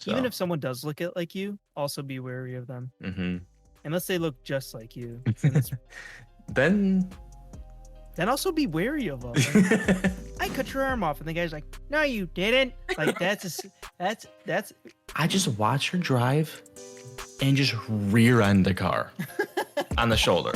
Even So if someone does look like you, also be wary of them. mm-hmm. Unless they look just like you. Then also be wary of them. Like, I cut your arm off, and the guy's like, "No, you didn't." Like that's. I just watch her drive and just rear end the car on the shoulder.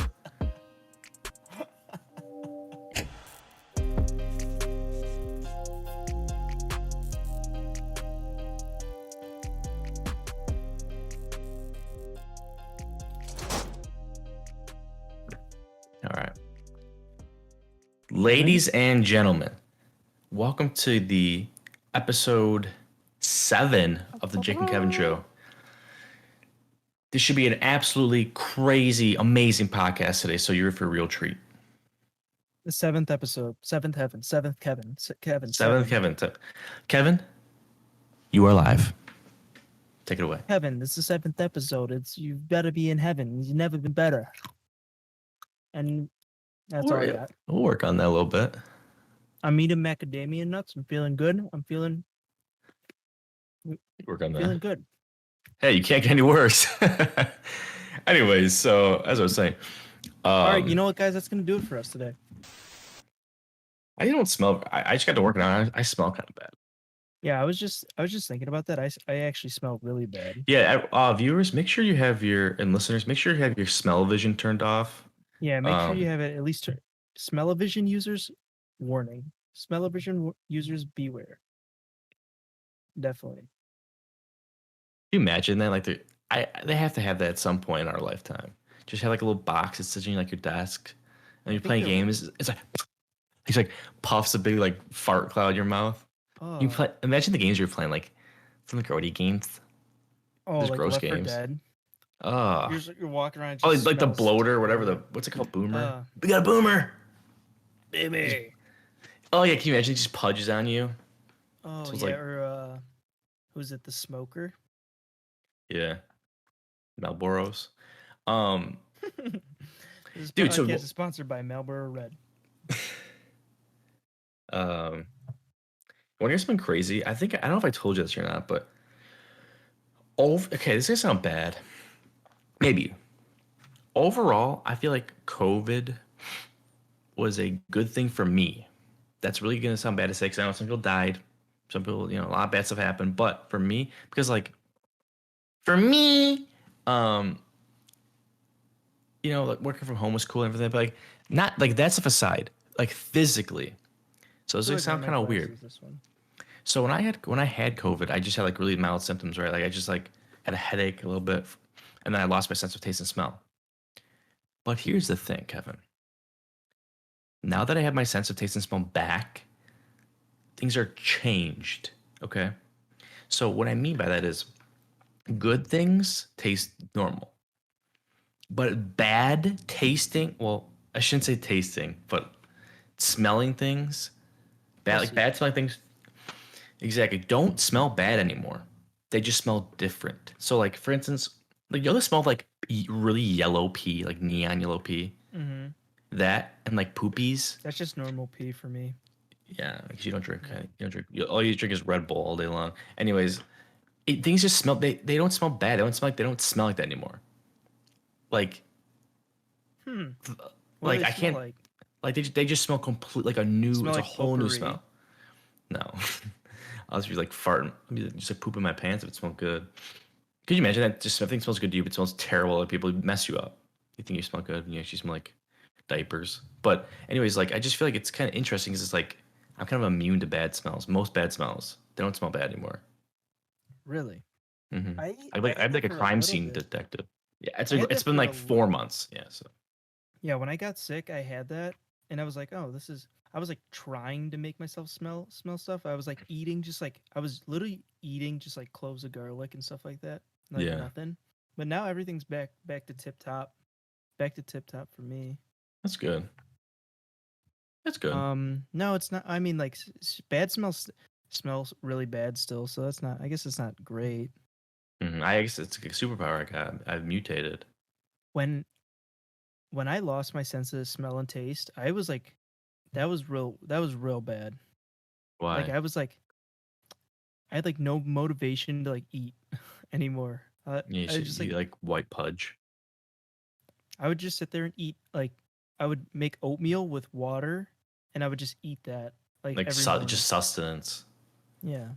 All right. Ladies and gentlemen, welcome to the episode 7 of the Jake and Kevin Show. This should be an absolutely crazy, amazing podcast today, so you're in for a real treat. The 7th episode, 7th heaven, 7th Kevin, Seventh Kevin. Kevin, you are live. Take it away. Kevin, this is the 7th episode. It's you better be in heaven. You've never been better. And that's all I got. We'll work on that a little bit. I'm eating macadamia nuts. I'm feeling good. Work on that. Feeling good. Hey, you can't get any worse. Anyways, so as I was saying, all right, you know what, guys? That's gonna do it for us today. I don't smell. I just got to work on it. I smell kind of bad. Yeah, I was just thinking about that. I actually smell really bad. Yeah, viewers, make sure you have and listeners, make sure you have your smell vision turned off. Yeah, make sure you have it at least. Smell-o-vision users, warning. Smell-o-vision users, beware. Definitely. Can you imagine that? Like they have to have that at some point in our lifetime. Just have like a little box that's sitting like your desk, and you're playing games. It's like puffs a big like fart cloud in your mouth. Oh. Imagine the games you're playing, like some of the grody games. Oh, like gross Left games. 4 Dead. Oh, you're walking around. Just like the bloater, or whatever. What's it called? Boomer. We got a boomer, baby. Oh yeah, can you imagine? He just pudges on you. Oh so yeah, like, or who's it? The smoker. Yeah, Marlboros. This dude, so is sponsored by Marlboro Red. Want to hear something crazy? I don't know if I told you this or not, but okay, this is gonna sound bad. Maybe. Overall, I feel like COVID was a good thing for me. That's really gonna sound bad to say because I know some people died, some people, a lot of bad stuff happened. But for me, because like, for me, like working from home was cool and everything, but like, not like that's a facade. Like physically. So it's gonna sound kind of weird. So when I had COVID, I just had like really mild symptoms, right? Like I just like had a headache a little bit, and then I lost my sense of taste and smell. But here's the thing, Kevin. Now that I have my sense of taste and smell back, things are changed. Okay. So what I mean by that is, good things taste normal, but bad tasting. Well, I shouldn't say tasting, but smelling things. Bad smelling things. Exactly. Don't smell bad anymore. They just smell different. So, like, for instance, like, you ever smell like really yellow pee, like neon yellow pee? Mm-hmm. That and like poopies. That's just normal pee for me. Yeah, because you don't drink. All you drink is Red Bull all day long. Anyways, things just smell. They don't smell bad. They don't smell like that anymore. Like, like I can't. Like they just smell complete like a new. It's a whole new smell. No, I'll just be like farting. I'll be just like pooping my pants if it smells good. Could you imagine that? Just everything smells good to you, but it smells terrible. Like people mess you up. You think you smell good, and you actually smell like diapers. But anyways, like I just feel like it's kind of interesting because it's like I'm kind of immune to bad smells. Most bad smells, they don't smell bad anymore. Really? Mm-hmm. I'm like a crime scene detective. Yeah, it's been like 4 months. Yeah, so. Yeah, when I got sick, I had that, and I was like, oh, I was like trying to make myself smell stuff. I was like eating I was literally eating just like cloves of garlic and stuff like that. Like nothing. But now everything's back to tip top. Back to tip top for me. That's good. No, it's not. I mean, like bad smells really bad still, so that's not. I guess it's not great. Mm-hmm. I guess it's a superpower I got. I've mutated. When I lost my sense of smell and taste, I was like, that was real bad. Why? Like I had like no motivation to like eat. anymore. You, I just you like white pudge. I would just sit there and eat like I would make oatmeal with water, and I would just eat that like Like every morning. just sustenance. Yeah,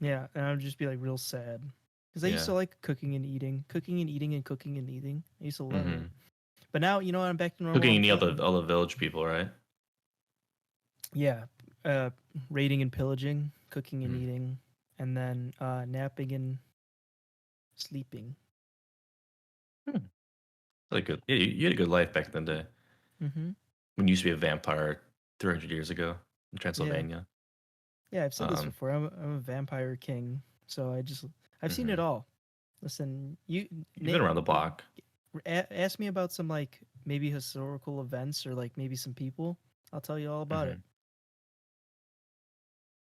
yeah, and I would just be like real sad because I used Yeah. to like cooking and eating, cooking and eating, and cooking and eating. I used to love it. Mm-hmm. But now, I'm back to normal. Cooking I'm and eating. all the village people, right? Yeah, uh, raiding and pillaging, cooking and Mm. eating, and then napping and sleeping. Hmm. Like good. Yeah, you had a good life back in the day Mm-hmm. when you used to be a vampire 300 years ago in Yeah, Transylvania. yeah. I've said this Um, before. I'm a vampire king, so I've seen it mhm. all. Listen, You've been around the block. ask me about some like maybe historical events or like maybe some people. I'll tell you all about it. Hmm.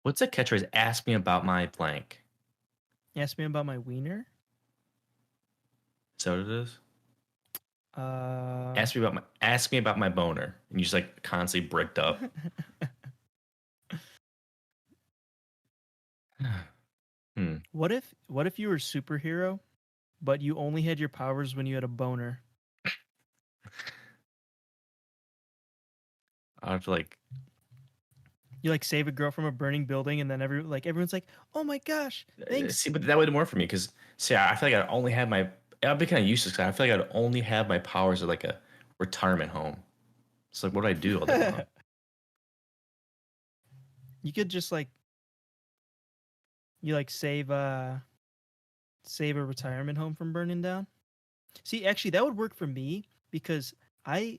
What's that catchphrase? Ask me about my blank. Ask me about my wiener. Is that what it is? Uh, Ask me about my boner, and you just like constantly bricked up. Hmm. what if you were a superhero, but you only had your powers when you had a boner? I have to like You like save a girl from a burning building, and then everyone's like, "Oh my gosh, thanks." see, but that would do more for me because see, I feel like I only have my. I'd be kind of useless. 'Cause I feel like I'd only have my powers at like a retirement home. It's like what do I do all day long? You could just like you like save a retirement home from burning down. See, actually, that would work for me because I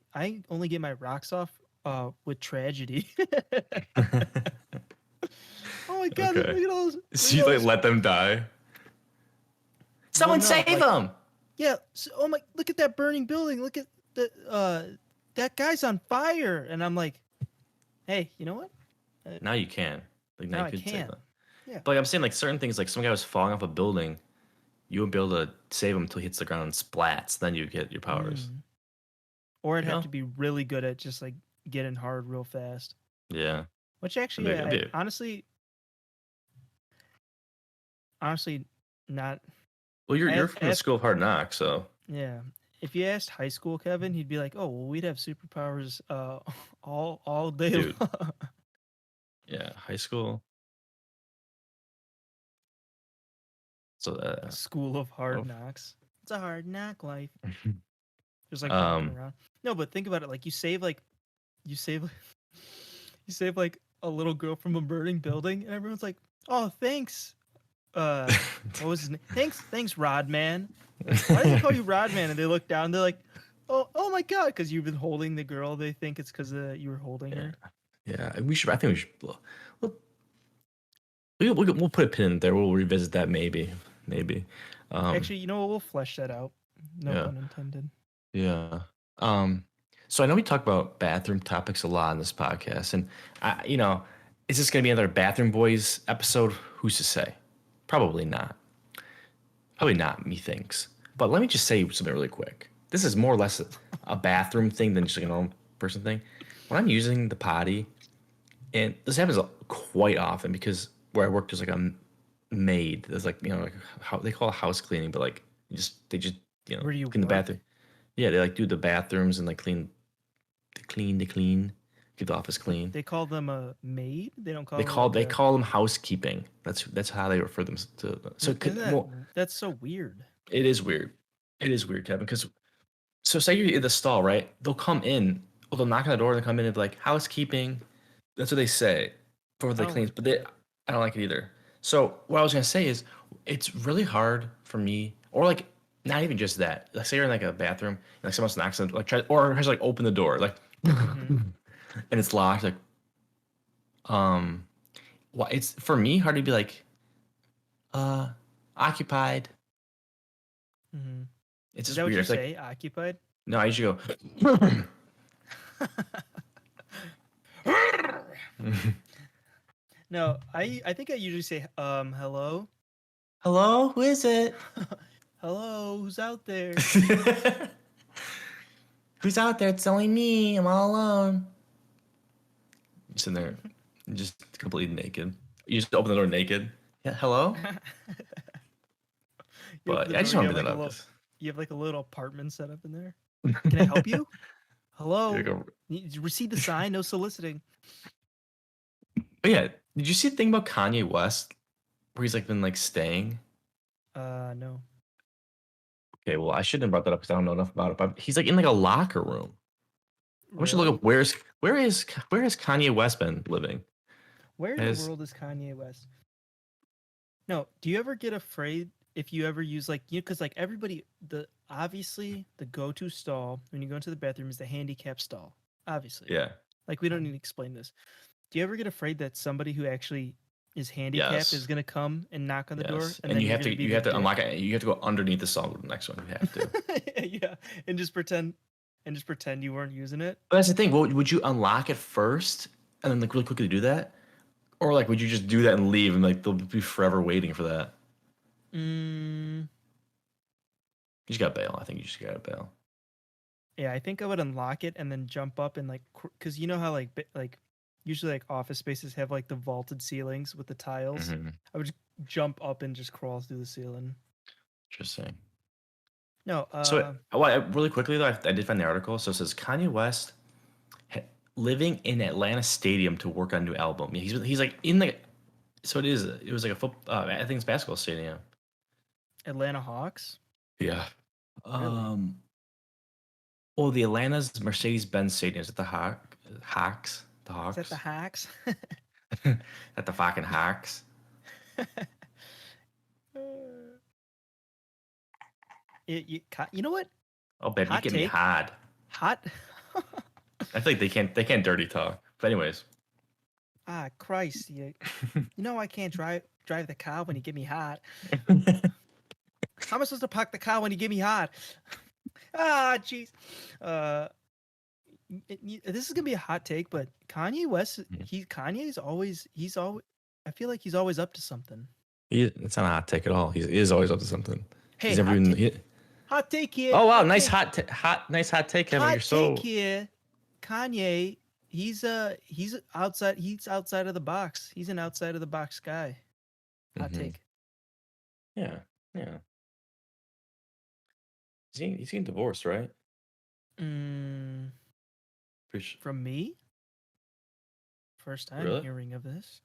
only get my rocks off with tragedy. Oh my god! Okay. Look at all those. Look So at you all like those. let them die? Well, Someone no, save like them! yeah. So, oh my! Look at that burning building. Look at the that guy's on fire, and I'm like, hey, you know what? Now you can. Like now Now you I could save can. them. Yeah. But like I'm saying, like certain things, like some guy was falling off a building, you wouldn't be able to save him until he hits the ground and splats. Then you get your powers. Mm. Or I'd You have know? to be really good at just like getting hard real fast. Yeah. Which actually, That'd be, I that'd be, honestly, not. well, you're from the Ask, school of hard knocks, so yeah. If you asked high school Kevin, he'd be like, "Oh, well, we'd have superpowers, all day dude, long." yeah, high school. So School of hard oh, knocks. It's a hard knock life. Just like walking um, around. No, but think about it. Like you save, you save like a little girl from a burning building, and everyone's like, "Oh, thanks." What was his name? Thanks, Rodman. Like, why do they call you Rodman? And they look down. They're like, oh my god, because you've been holding the girl. They think it's because you were holding yeah, her. yeah. We should. I think we should. We'll, we'll put a pin in there. We'll revisit that maybe, maybe. Actually, you know what? We'll flesh that out. No Yeah, pun intended. yeah. Um, so I know we talk about bathroom topics a lot in this podcast, and is this gonna be another bathroom boys episode? Who's to say? Probably not. Probably not, methinks. But let me just say something really quick. This is more or less a bathroom thing than just like a normal person thing. When I'm using the potty, and this happens quite often because where I work, there's like a maid. There's like like how they call it house cleaning, but like they just Where do you clean the work? bathroom. Yeah, they like do the bathrooms and like clean, keep the office clean. They call them a maid. They don't call them like They a. call them housekeeping. That's how they refer them to. So Isn't well, that's so weird? it is weird. It is weird, Kevin, because so say you're in the stall, right? They'll come in, or they'll knock on the door and they come in and be like, housekeeping. That's what they say for I the don't cleans, like but that. I don't like it either. So what I was gonna say is it's really hard for me, or like not even just that. Like say you're in like a bathroom and like someone knocks on like or has to like open the door, like Mm-hmm. and it's locked, like um it's for me hard to be like uh occupied. Mm-hmm. It's Is just that what weird. you It's like say? Occupied. no, I usually go No, I think I usually say hello. hello, who is it? Hello, who's out there? Who's out there? It's only me. I'm all alone. Just in there, just completely naked. You just open the door naked. Yeah, hello. You open But the I just door. You want to have bring like that a up little. because You have like a little apartment set up in there. Can I help you? Hello. You receive the sign. No soliciting. But yeah, did you see the thing about Kanye West where he's like been like staying? No. Okay, well I shouldn't have brought that up because I don't know enough about it. But he's like in like a locker room. I want you to look Really? up where has Kanye West been living? Where in the As world is Kanye West? No. Do you ever get afraid if you ever use like you? Because like everybody, the obviously the go-to stall when you go into the bathroom is the handicap stall. Obviously, yeah, like we don't need to explain this. Do you ever get afraid that somebody who actually is handicapped is yes, gonna come and knock on the door, yes, and and then you're gonna be you the have to unlock dick? it. You have to go underneath the song with the next one. You have to. Yeah, and just pretend you weren't using it. But that's the thing. What would you unlock it first and then like really quickly do that, or like would you just do that and leave and like they'll be forever waiting for that? Mm, You just got to bail. I think you just got to bail. yeah, I think I would unlock it and then jump up and like, cause you know how like like usually like office spaces have like the vaulted ceilings with the tiles. Mm-hmm. I would just jump up and just crawl through the ceiling. Interesting. No, So, really quickly though, I did find the article. So it says Kanye West living in Atlanta Stadium to work on new album. He's like in the so it was like a I think it's basketball stadium. Atlanta Hawks. Yeah. Really? Well, the Atlanta's Mercedes Benz Stadium is at the Hawks, the Is that the Hawks, Hawks? at the fucking Hawks. You know what? Oh, babe, you Hot get me take. hard. Hot. I feel like they can't dirty talk. But anyways, Ah, Christ! You know I can't drive the car when you get me hot. How am I supposed to park the car when you get me hot? Ah, jeez. Uh, this is gonna be a hot take, but Kanye West, he's always. I feel like he's always up to something. it's not a hot take at all. He is always up to something. Hey, He's never even. hot take here. Oh wow, Hot take. nice hot take, Kevin. You're Hot take so. here. Kanye, he's outside. He's outside of the box. He's an outside of the box guy. Hot Mhm. take. Yeah, yeah. He's getting divorced, right? Mm, Pretty sure. from me, first time Really? hearing of this.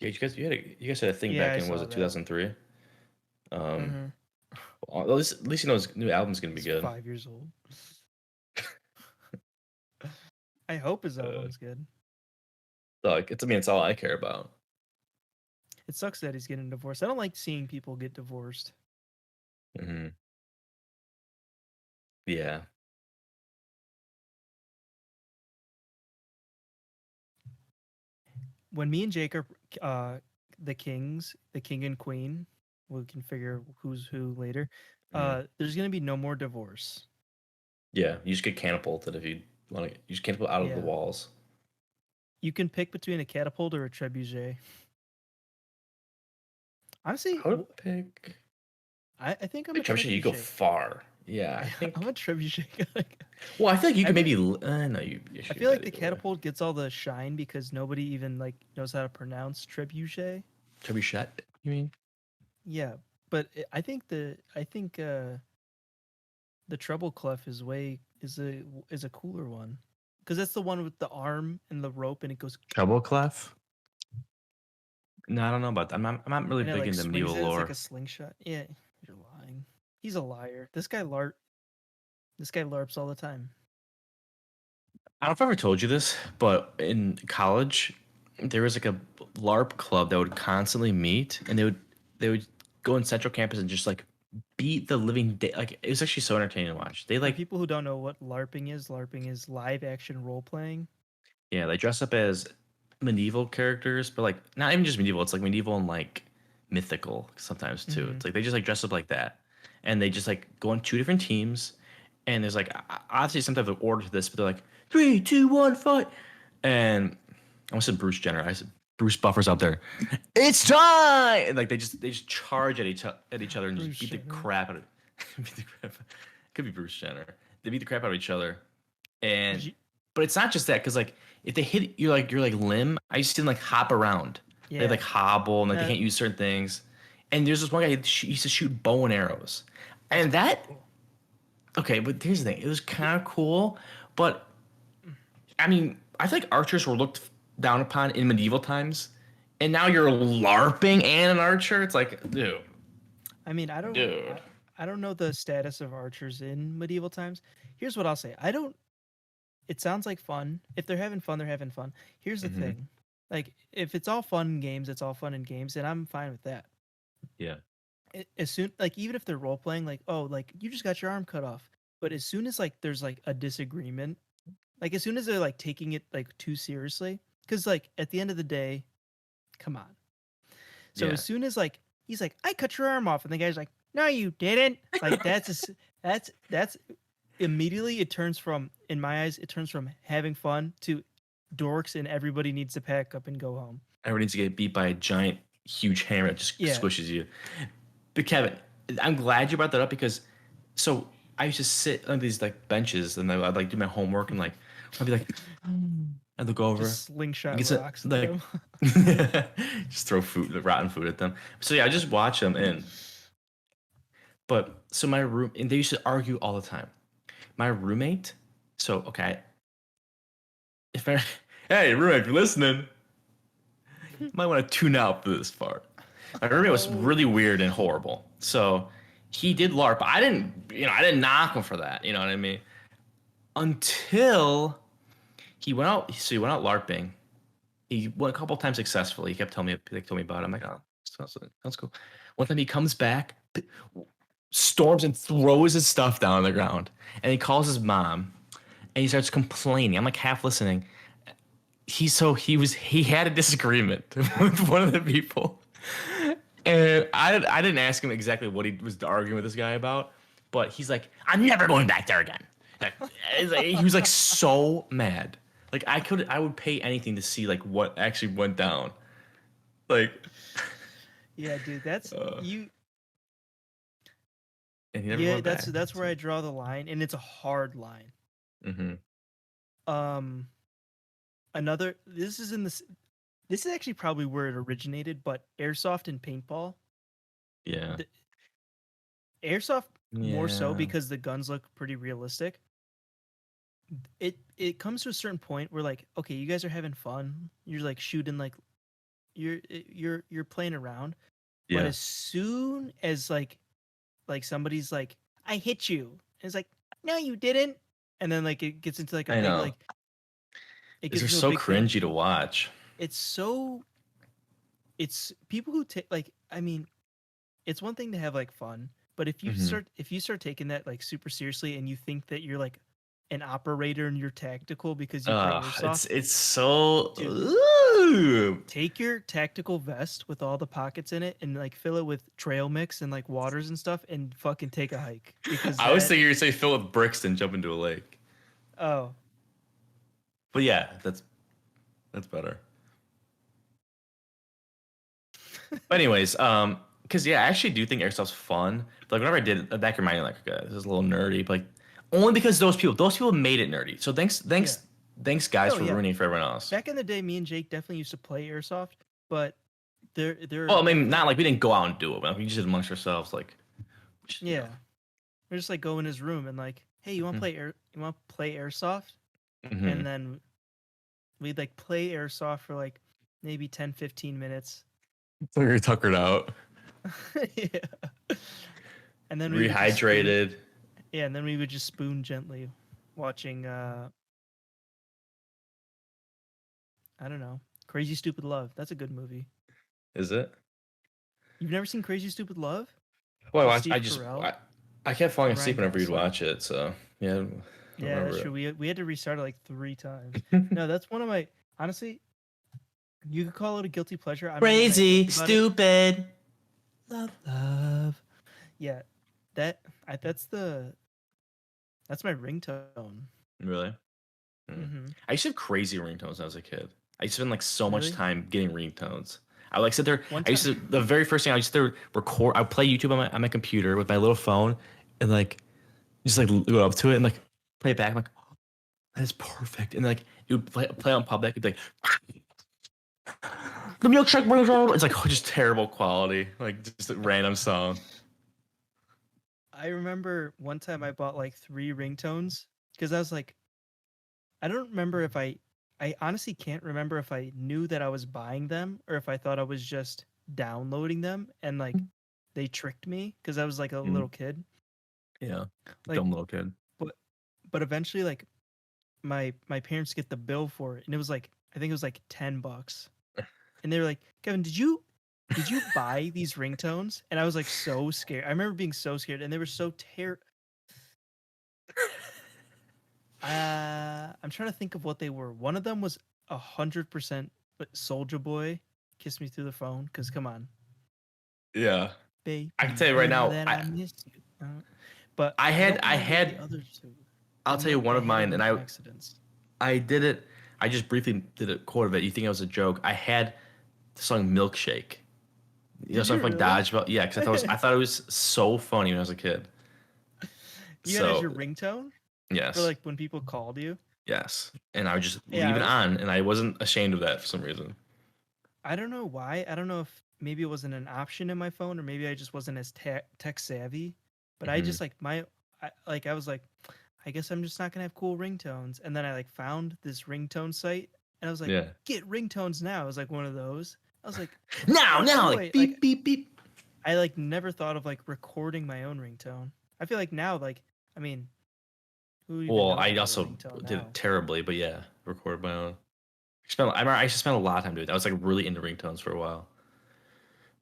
Yeah, you guys had a thing Yeah, back I in was saw it that. 2003? Mm-hmm. Well, at least you know his new album's gonna be He's good. 5 years old. I hope his Uh, album's good. like it's all I care about. It sucks that he's getting divorced. I don't like seeing people get divorced. Hmm. Yeah. When me and Jake are the kings, the king and queen, we can figure who's who later. Hmm. There's gonna be no more divorce. Yeah. You just get catapulted if you want to. You just catapult out of the Yeah. walls. You can pick between a catapult or a trebuchet. Honestly, I would pick. I think I'm a Pick trebuchet. You go trebuchet. far. Yeah, I I'm a think. trebuchet guy. Well, I feel like you could Every maybe. No, you I should feel get like the either way. catapult gets all the shine because nobody even like knows how to pronounce trebuchet. Trebuchet. You mean? Yeah, but I think the treble clef is a cooler one because that's the one with the arm and the rope and it goes Treble clef? No, I don't know about that. I'm not really and it big like into swings medieval it. It's like a lore. slingshot. Yeah, you're lying. He's a liar. This guy larps all the time. I don't know if I ever told you this, but in college, there was like a LARP club that would constantly meet, and they would go in Central Campus and just like beat the living day. Like it was actually so entertaining to watch. They For like people who don't know what LARPing is live action role playing. yeah, they dress up as medieval characters, but like not even just medieval. It's like medieval and like mythical sometimes too. Mm-hmm. It's like they just like dress up like that, and they just like go on two different teams, and there's like obviously some type of order to this, but they're like 3, 2, 1, fight, and I almost said Bruce Jenner. I said Bruce Buffer's out there. It's time, and like they just charge at each other and just Bruce beat the Jenner. crap out of beat the crap. Could be Bruce Jenner. They beat the crap out of each other, and Did you, but it's not just that because like if they hit your like limb, I used to see them like hop around. They Yeah. like hobble and like they That can't use certain things. And there's this one guy he used to shoot bow and arrows, that's and pretty that cool. okay. But here's the thing: it was Y- kind of cool, but I mean, I feel like archers were looked down upon in medieval times, and now you're LARPing and an archer. It's like, dude, I mean, dude. I don't know the status of archers in medieval times. Here's what I'll say. I don't It sounds like fun. If they're having fun, they're having fun. Here's the Hmm. thing. Like if it's all fun in games, it's all fun in games, and I'm fine with that. Yeah. As soon like even if they're role playing, like, oh, like you just got your arm cut off. But as soon as like there's like a disagreement, like as soon as they're like taking it like too seriously, because like at the end of the day, come on. So Yeah. as soon as like he's like, I cut your arm off, and the guy's like, no, you didn't. Like that's immediately it turns from, in my eyes, it turns from having fun to dorks and everybody needs to pack up and go home. Everyone needs to get beat by a giant, huge hammer that just Yeah. squishes you. But Kevin, I'm glad you brought that up because so I used to sit on these like benches and I'd like do my homework and like I'd be like I'd look over, Just slingshot get some, rocks at like them. just throw food, rotten food at them. So yeah, I just watch them and but so my room and they used to argue all the time. My roommate, so okay, if I hey roommate, if you're listening, you might want to tune out for this part. My roommate was Oh. really weird and horrible. So he did LARP. I didn't, I didn't knock him for that. You know what I mean? Until he went out. So he went out LARPing. He went a couple times successfully. He kept telling me, like, told me about it. I'm like, oh, sounds cool. One time he comes back, storms and throws his stuff down on the ground, and he calls his mom, and he starts complaining. I'm like half listening. He had a disagreement with one of the people. And I didn't ask him exactly what he was arguing with this guy about, but he's like, I'm never going back there again. He was like so mad. Like I would pay anything to see like what actually went down. Like, Yeah, dude, that's uh, you. and he never Yeah, went back. that's where I draw the line, and it's a hard line. Mm-hmm. Um, another. This is actually probably where it originated, but airsoft and paintball. Yeah. The, airsoft more so Yeah. because the guns look pretty realistic. It comes to a certain point where like, okay, you guys are having fun. You're like shooting like you're playing around, but Yeah. as soon as like somebody's like, I hit you, and it's like, no, you didn't, and then like it gets into like a I big know. like it These gets are into a so big thing. cringy to watch. It's so it's people who take like, I mean, it's one thing to have like fun, but Mm-hmm. if you start taking that like super seriously and you think that you're like an operator and you're tactical because you play airsoft, It's so. dude, Ooh. take your tactical vest with all the pockets in it and like fill it with trail mix and like waters and stuff and fucking take a hike because I was that thinking you'd say fill with bricks and jump into a lake. oh But yeah, that's better. But anyways, because yeah, I actually do think airsoft's fun. But like whenever I did it, that reminded me like, okay, this is a little nerdy, but like only because those people made it nerdy. So yeah, thanks guys oh for yeah, ruining it for everyone else. back in the day me and Jake definitely used to play airsoft, but there are Well, I mean, definitely not like we didn't go out and do it, but we just did it amongst ourselves, like, yeah, we're just like go in his room and like, hey, you want to play airsoft, Mm-hmm. and then we'd like play airsoft for like maybe 10-15 minutes. So you're tuckered out, Yeah. And then we would just spoon, rehydrated. yeah, and then we would just spoon gently watching I don't know, Crazy Stupid Love. That's a good movie. Is it? You've never seen Crazy Stupid Love Well, with I Steve just Carell I kept falling and asleep Ryan whenever you'd Gosling? watch it, so yeah, I don't Yeah, that's remember true. We had to restart it like 3 times. it. No, that's one of my, honestly, you could call it a guilty pleasure. I don't know when I Crazy, think about it. stupid. Love. Yeah, that's my ringtone. Really? Mm. Mm-hmm. I used to have crazy ringtones when I was a kid. I used to spend like so much Really? time getting ringtones. I like sit there. One I used time. to the very first thing I used to record. I would play YouTube on my computer with my little phone and like just like go up to it and like play it back. I'm like, That's perfect. And like you would play on public, it'd be like the milkshake brings on. It's like just terrible quality, like just a random song. I remember one time I bought like 3 ringtones because I was like, I don't remember if I honestly can't remember if I knew that I was buying them or if I thought I was just downloading them and like they tricked me because I was like a Mm, little kid. yeah, Like, dumb little kid. but eventually like my parents get the bill for it and it was like I think it was like $10 and they were like, Kevin, did you buy these ringtones? And I was like so scared. I remember being so scared and they were so I'm trying to think of what they were. One of them was 100% Soldier Boy, "Kiss Me Through the Phone." Because come on, Yeah, baby, I can tell you you right know now. that I I miss you. But I I had don't I remember the had. other two. I'll tell you one I of had it mine, on and accidents. I did it. I just briefly did a quote of it. You think it was a joke? I had the song "Milkshake." You know, Did you something from like really? Dodgeball. Yeah, because I thought it was so funny when I was a kid. You had it as So your ringtone for yes, like when people called you. yes, and I would just leave it Yeah, on, and I wasn't ashamed of that for some reason. I don't know why. I don't know if maybe it wasn't an option in my phone or maybe I just wasn't as tech savvy. But I Hmm. just like I was like, I guess I'm just not gonna have cool ringtones. And then I like found this ringtone site and I was like, Yeah. get ringtones now. It was like one of those. I was like, Now, oh now, no like wait, like beep, beep, beep. I like never thought of like recording my own ringtone. I feel like now like I mean, who even Well, knows I how to do a also ringtone did it now? terribly, but yeah, record my own. I remember I used to spend a lot of time doing that. I was like really into ringtones for a while.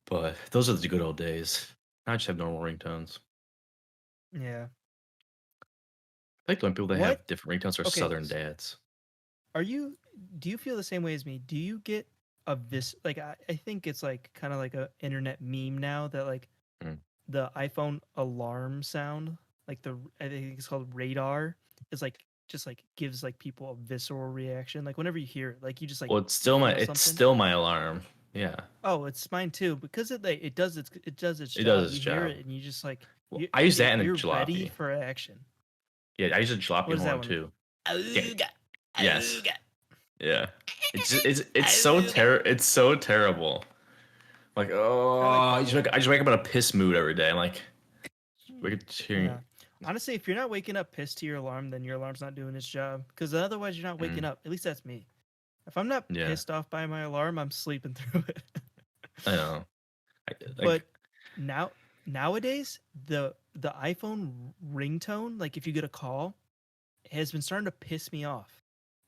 But those are the good old days. Now I just have normal ringtones. Yeah. I like when people that What? have different ringtones are Okay, Southern dads. are you do you feel the same way as me? Do you get a like I think it's like kind of like a internet meme now that like Mm. the iPhone alarm sound, like the I think it's called radar, is like just like gives like people a visceral reaction. Like whenever you hear it, like you just like Well, you feel it's something. still my alarm. Yeah, Oh, it's mine too because it does its it does job. its You hear job. it and you just like Well, I use that in a you're ready jalopy. for action. Yeah, I use a jalopy What is that horn one? too. Yeah. Auga, Yes. auga, Yeah. auga. It's so terrible. Like, I like oh, that one. I just wake up in a piss mood every day. I'm like, wake up hearing. Yeah. Honestly, if you're not waking up pissed to your alarm, then your alarm's not doing its job. Because otherwise, you're not waking Mm, up. At least that's me. If I'm not yeah, pissed off by my alarm, I'm sleeping through it. I know. Like, But now, nowadays, the iPhone ringtone, like if you get a call, has been starting to piss me off.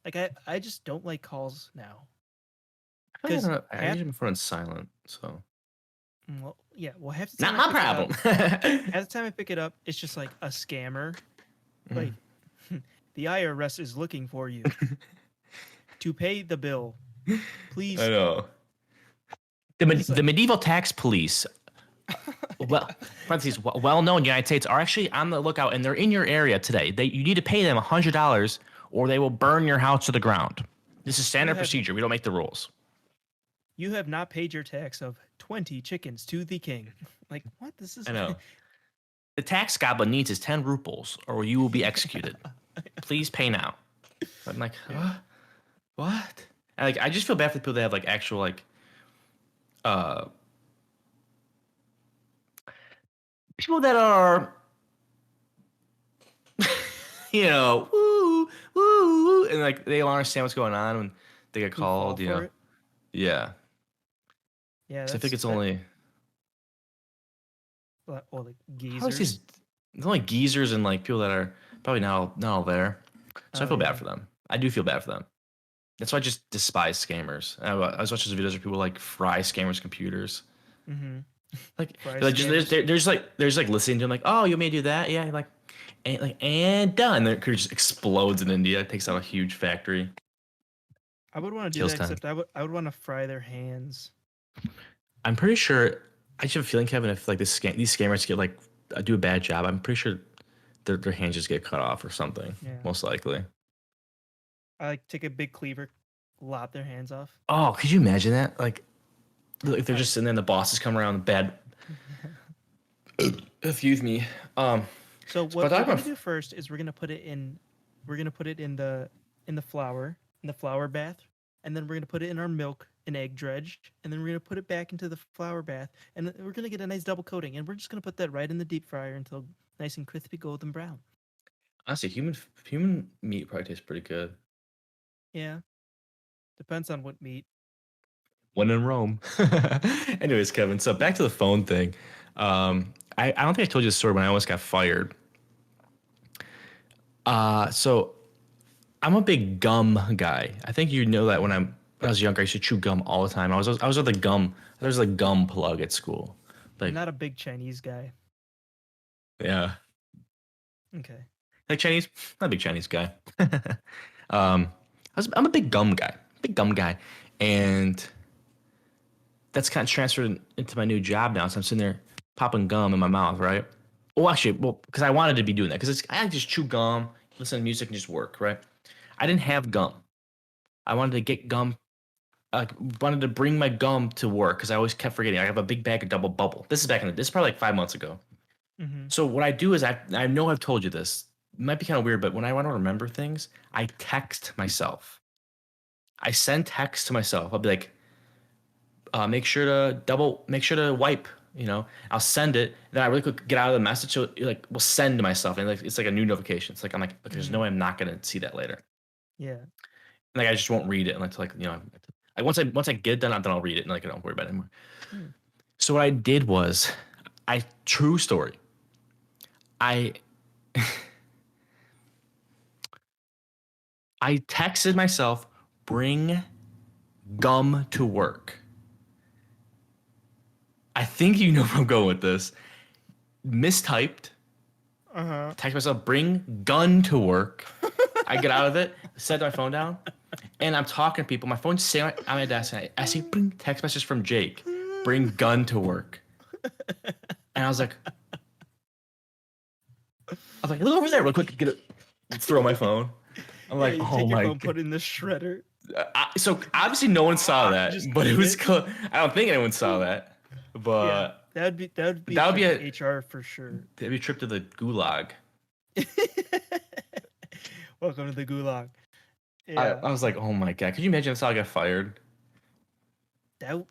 Like I just don't like calls now. I don't Because know. I half, usually have my phone on silent, so well, yeah, well, half the time not I my pick it up, problem. half the time I pick it up, it's just like a scammer. Mm. Like, the IRS is looking for you to pay the bill. I Please. know. It's The like, medieval tax police, well, parentheses, well known in the United States, are actually on the lookout, and they're in your area today. You need to pay them $100, or they will burn your house to the ground. This is you standard have procedure. We don't make the rules. you have not paid your tax of 20 chickens to the king. Like, what? This I is know. The tax goblin needs his 10 rupees, or you will be executed. Please pay now. I'm like, yeah. what? And like, I just feel bad for the people that have like actual like, uh, people that are, woo, woo, and like they don't understand what's going on when they get Who fall called. for it. Yeah. Yeah, So I think that's it's that. only Or like how do I say geezers. it's only geezers and like people that are probably not all there. So I Oh feel bad yeah. for them. I do feel bad for them. That's why I just despise scammers. I was watching those videos where people like fry scammers' computers. Mm-hmm. Like, Fry like just scammers. there's like listening to them like, oh, you may do that, yeah, and done. Their computer just explodes in India. It takes out a huge factory, I would want to do kills that, 10. except I would want to fry their hands. I'm pretty sure. I just have a feeling, Kevin, if like these scammers get like do a bad job, I'm pretty sure their hands just get cut off or something. Yeah. Most likely. I like take a big cleaver, lop their hands off. Oh, could you imagine that? Like they're All right. just sitting there, and the bosses come around, bad. Excuse me. Um, So but what I we're have gonna do first is we're gonna put it in we're gonna put it in the flour bath, and then we're gonna put it in our milk and egg dredge, and then we're gonna put it back into the flour bath, and we're gonna get a nice double coating, and we're just gonna put that right in the deep fryer until nice and crispy golden brown. Honestly, human meat probably tastes pretty good. Yeah, depends on what meat. When in Rome. Anyways, Kevin, so back to the phone thing. I don't think I told you the story when I almost got fired. So I'm a big gum guy. I think you know that when I was younger, I used to chew gum all the time. I was with the gum. There was a gum plug at school. I'm Like, not a big Chinese guy. yeah, Okay. like Chinese. Not a big Chinese guy. I'm a big gum guy, and that's kind of transferred into my new job now. So I'm sitting there popping gum in my mouth, right? Well, actually, because I wanted to be doing that because I just chew gum, listen to music, and just work, right? I didn't have gum. I wanted to get gum. I wanted to bring my gum to work because I always kept forgetting. I have a big bag of double bubble. This is probably like 5 months ago. Mm-hmm. So what I do is I know I've told you this. It might be kind of weird, but when I want to remember things, I text myself. I send text to myself. I'll be like, make sure to wipe. I'll send it. Then I really quick get out of the message. So it, like, will send to myself, and like it's like a new notification. It's like I'm like, okay, there's no way I'm not gonna see that later. Yeah. And like I just won't read it unless like once I get it done, then I'll read it and like I don't worry about it anymore. Mm. So what I did was, true story. I I texted myself, bring gum to work. I think you know where I'm going with this. Mistyped. Uh-huh. Text myself, bring gun to work. I get out of it, set my phone down, and I'm talking to people. My phone's sitting on my desk, and I see bring text message from Jake, bring gun to work. And I was like, look over there real quick, throw my phone. I'm like, You oh take your my phone, god. put it in the shredder. So obviously no one saw that, Just but it eat was it. cool. I don't think anyone saw that, Yeah, but that would be that would be a a trip to HR for sure. that'd be a trip to the gulag. Welcome to the gulag. I, Yeah, I was like, oh my god, could you imagine that's how I got fired? that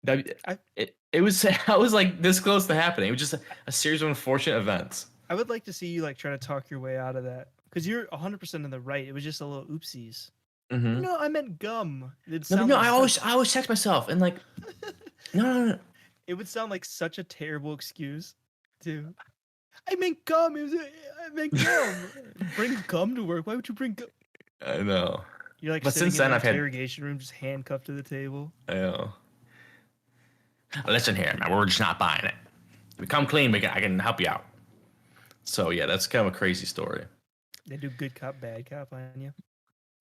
That I it was I was like this close to happening. It was just a series of unfortunate events. I would like to see you like try to talk your way out of that because you're 100% in the right. It was just a little oopsies. Mm-hmm. No, I meant gum. It'd No, but sound no, like I always text myself and like, no. it would sound like such a terrible excuse to. I meant gum. I meant gum. Bring gum to work. Why would you bring gum? I know. You're like But sitting since in then, an I've had. interrogation room, just handcuffed to the table. I know. Listen here, man. We're just not buying it. We come clean. I can help you out. So yeah, that's kind of a crazy story. They do good cop, bad cop on you.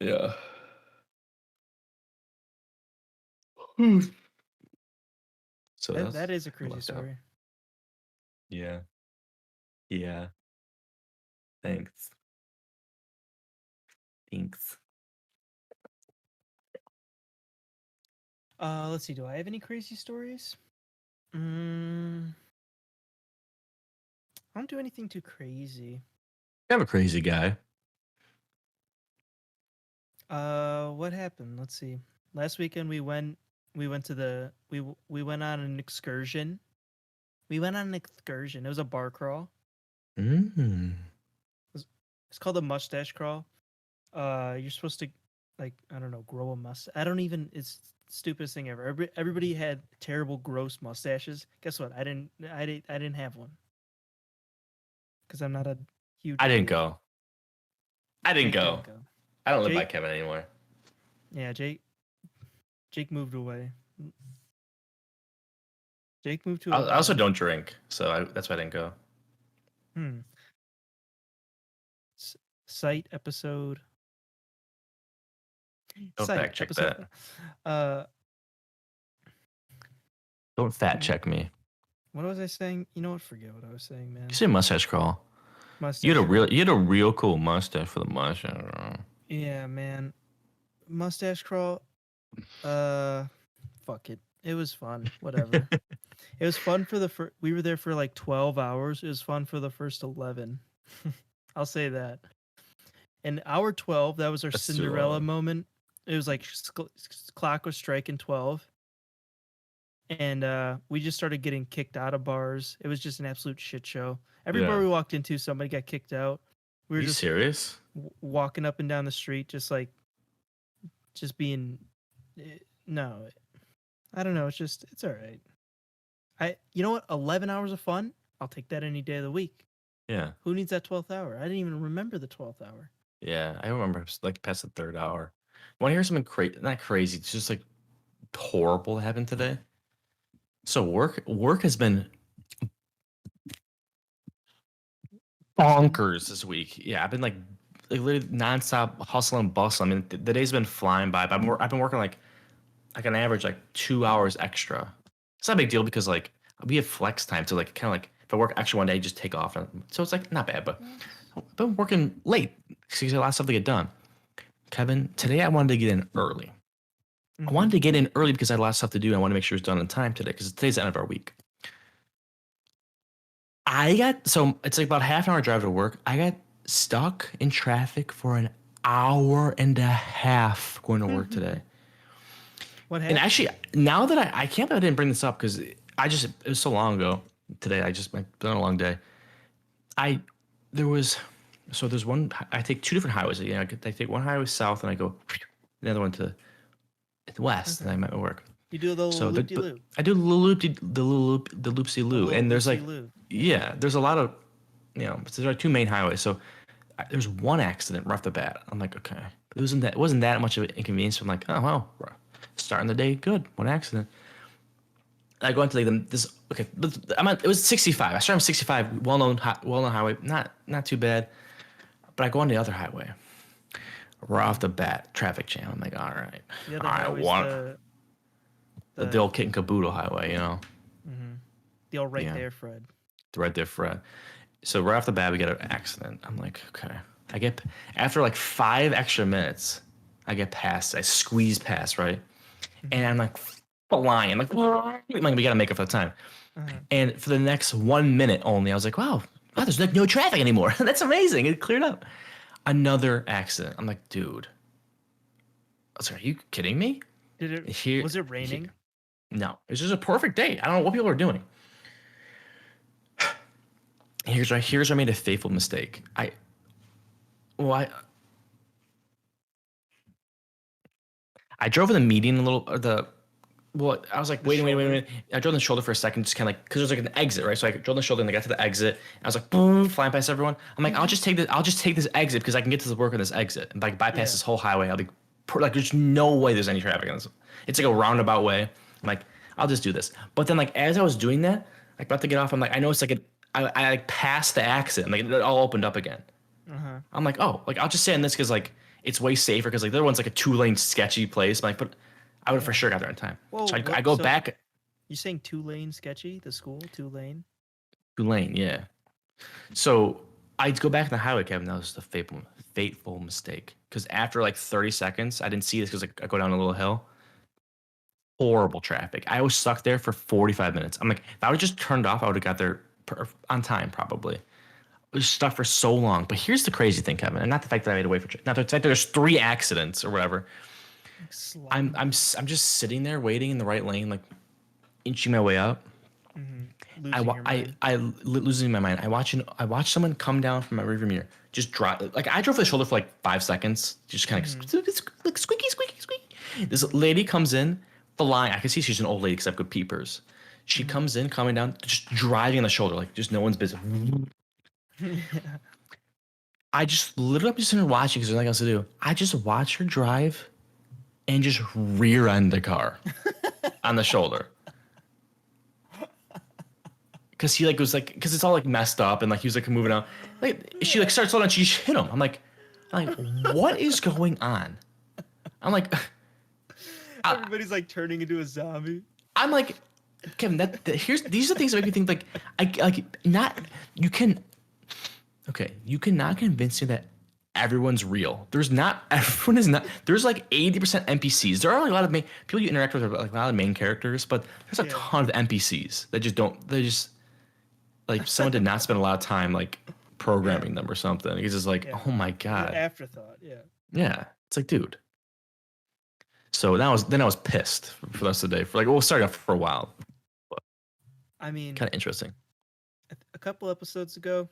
Yeah. So That is a crazy left out. story. Yeah. Yeah. Thanks. Thanks. Let's see. Do I have any crazy stories? I don't do anything too crazy. I'm a crazy guy. What happened? Let's see. Last weekend we went to the we went on an excursion. We went on an excursion. It was a bar crawl. Mm. It's called a mustache crawl. You're supposed to like I don't know, grow a mustache. I don't even. It's the stupidest thing ever. Everybody had terrible, gross mustaches. Guess what? I didn't have one because I'm not a huge. I didn't idiot. go. I didn't Jake go. didn't go. I don't live by Jake- Kevin anymore. Yeah, Jake moved away. Jake moved to. I also don't drink, so that's why I didn't go. Hmm. Site episode. Don't Site fact check episode. that. Don't fat check me. What was I saying? You know what? Forget what I was saying, man. You say mustache crawl. Mustache. You had a real cool mustache for the mustache. Yeah, man. Mustache crawl. Fuck it. It was fun. Whatever. It was fun for the we were there for like 12 hours. It was fun for the first 11. I'll say that. And hour 12, that was our That's too Cinderella long. moment. It was like clock was striking 12. And we just started getting kicked out of bars. It was just an absolute shit show. Every bar Yeah. we walked into, somebody got kicked out. We Are were you just serious? walking up and down the street, just being. No, I don't know. It's all right. You know what? 11 hours of fun. I'll take that any day of the week. Yeah. Who needs that 12th hour? I didn't even remember the 12th hour. Yeah. I remember like past the third hour. Want to hear something crazy? Not crazy. It's just like horrible that happened today. So work has been bonkers this week. Yeah, I've been like literally nonstop hustle and bustle. I mean, the day's been flying by, but I've been working like an average like 2 hours extra. It's not a big deal because like we have flex time, so like kind of like if I work extra one day, just take off. So it's like not bad, but I've been working late because there's a lot of stuff to get done. Kevin, today I wanted to get in early. I wanted to get in early because I had a lot of stuff to do. I want to make sure it's done on time today because today's the end of our week. So it's like about half an hour drive to work. I got stuck in traffic for an hour and a half going to work today. What happened? And actually, now that I can't believe I didn't bring this up because it was so long ago today. It's been a long day. There's one, I take two different highways. I take one highway south and I go the other one to the west, and I'm at work. You do the little loop-de-loop. I do the loop-de-loop, and there's like, there's a lot of, there are two main highways. So there's one accident right off the bat. I'm like, okay, it wasn't that much of an inconvenience. I'm like, oh well, starting the day good, one accident. I go into like it was 65. I started on 65, well-known highway, not too bad. But I go on the other highway. Right off the bat, traffic jam. I'm like, all right. The other highway's the old kit and caboodle highway, The old there, Fred. Right there, Fred. So right off the bat, we get an accident. I'm like, okay. After like 5 extra minutes, I get past. I squeeze past, right? And I'm like flying. Like we gotta make up for the time. And for the next 1 minute only, I was like, wow, there's like no traffic anymore. That's amazing. It cleared up. Another accident. I'm like, dude. I was like, are you kidding me? Was it raining? No, it was just a perfect day. I don't know what people are doing. Here's where I made a fateful mistake. I drove in the median I was like, wait a minute. I drove in the shoulder for a second, just kind of like, because there's like an exit, right? So I drove in the shoulder and I got to the exit. And I was like, boom, flying past everyone. I'm like, I'll just take this exit because I can get to the work on this exit and like bypass this whole highway. I'll be like, there's no way there's any traffic on this. It's like a roundabout way. I'm like, I'll just do this. But then like as I was doing that, like about to get off, I'm like, I know it's like I like passed the exit, like it all opened up again. I'm like, oh, like I'll just stay on this because like it's way safer because like the other one's like a 2-lane sketchy place. I'm like, but I would have for sure got there in time. Whoa, so I go back. You saying 2-lane sketchy? The school 2-lane? 2-lane, yeah. So I go back on the highway, Kevin. That was the fateful mistake. Because after like 30 seconds, I didn't see this because like, I go down a little hill. Horrible traffic. I was stuck there for 45 minutes. I'm like, if I would just turned off, I would have got there on time probably. I was stuck for so long. But here's the crazy thing, Kevin, and not the fact that I made away for not the fact that there's 3 accidents or whatever. I'm just sitting there waiting in the right lane, like inching my way up. Losing my mind. I watch someone come down from my rearview mirror, just drive. Like I drove the shoulder for like 5 seconds, just kind of like squeaky. This lady comes in, flying. I can see she's an old lady because I have good peepers. She comes in, coming down, just driving on the shoulder, like just no one's business. I just literally just sitting there watching because there's nothing else to do. I just watch her drive and just rear end the car on the shoulder. Cause because it's all like messed up and like he was like moving out. Like she like starts slowing down, she just hit him. I'm like, what is going on? I'm like, everybody's like turning into a zombie. I'm like, Kevin, these are things that make me think like you cannot convince me that everyone's real. Everyone is not. There's like 80% NPCs. There are a lot of people you interact with are like a lot of main characters, but there's a ton of NPCs that just don't. They just like someone did not spend a lot of time like Yeah. programming them or something. He's just like, Yeah. oh my Your god, afterthought. Yeah. yeah. It's like, dude. So then I was pissed for the rest of the day. For like, well, starting off for a while, but I mean, kind of interesting. a couple episodes ago,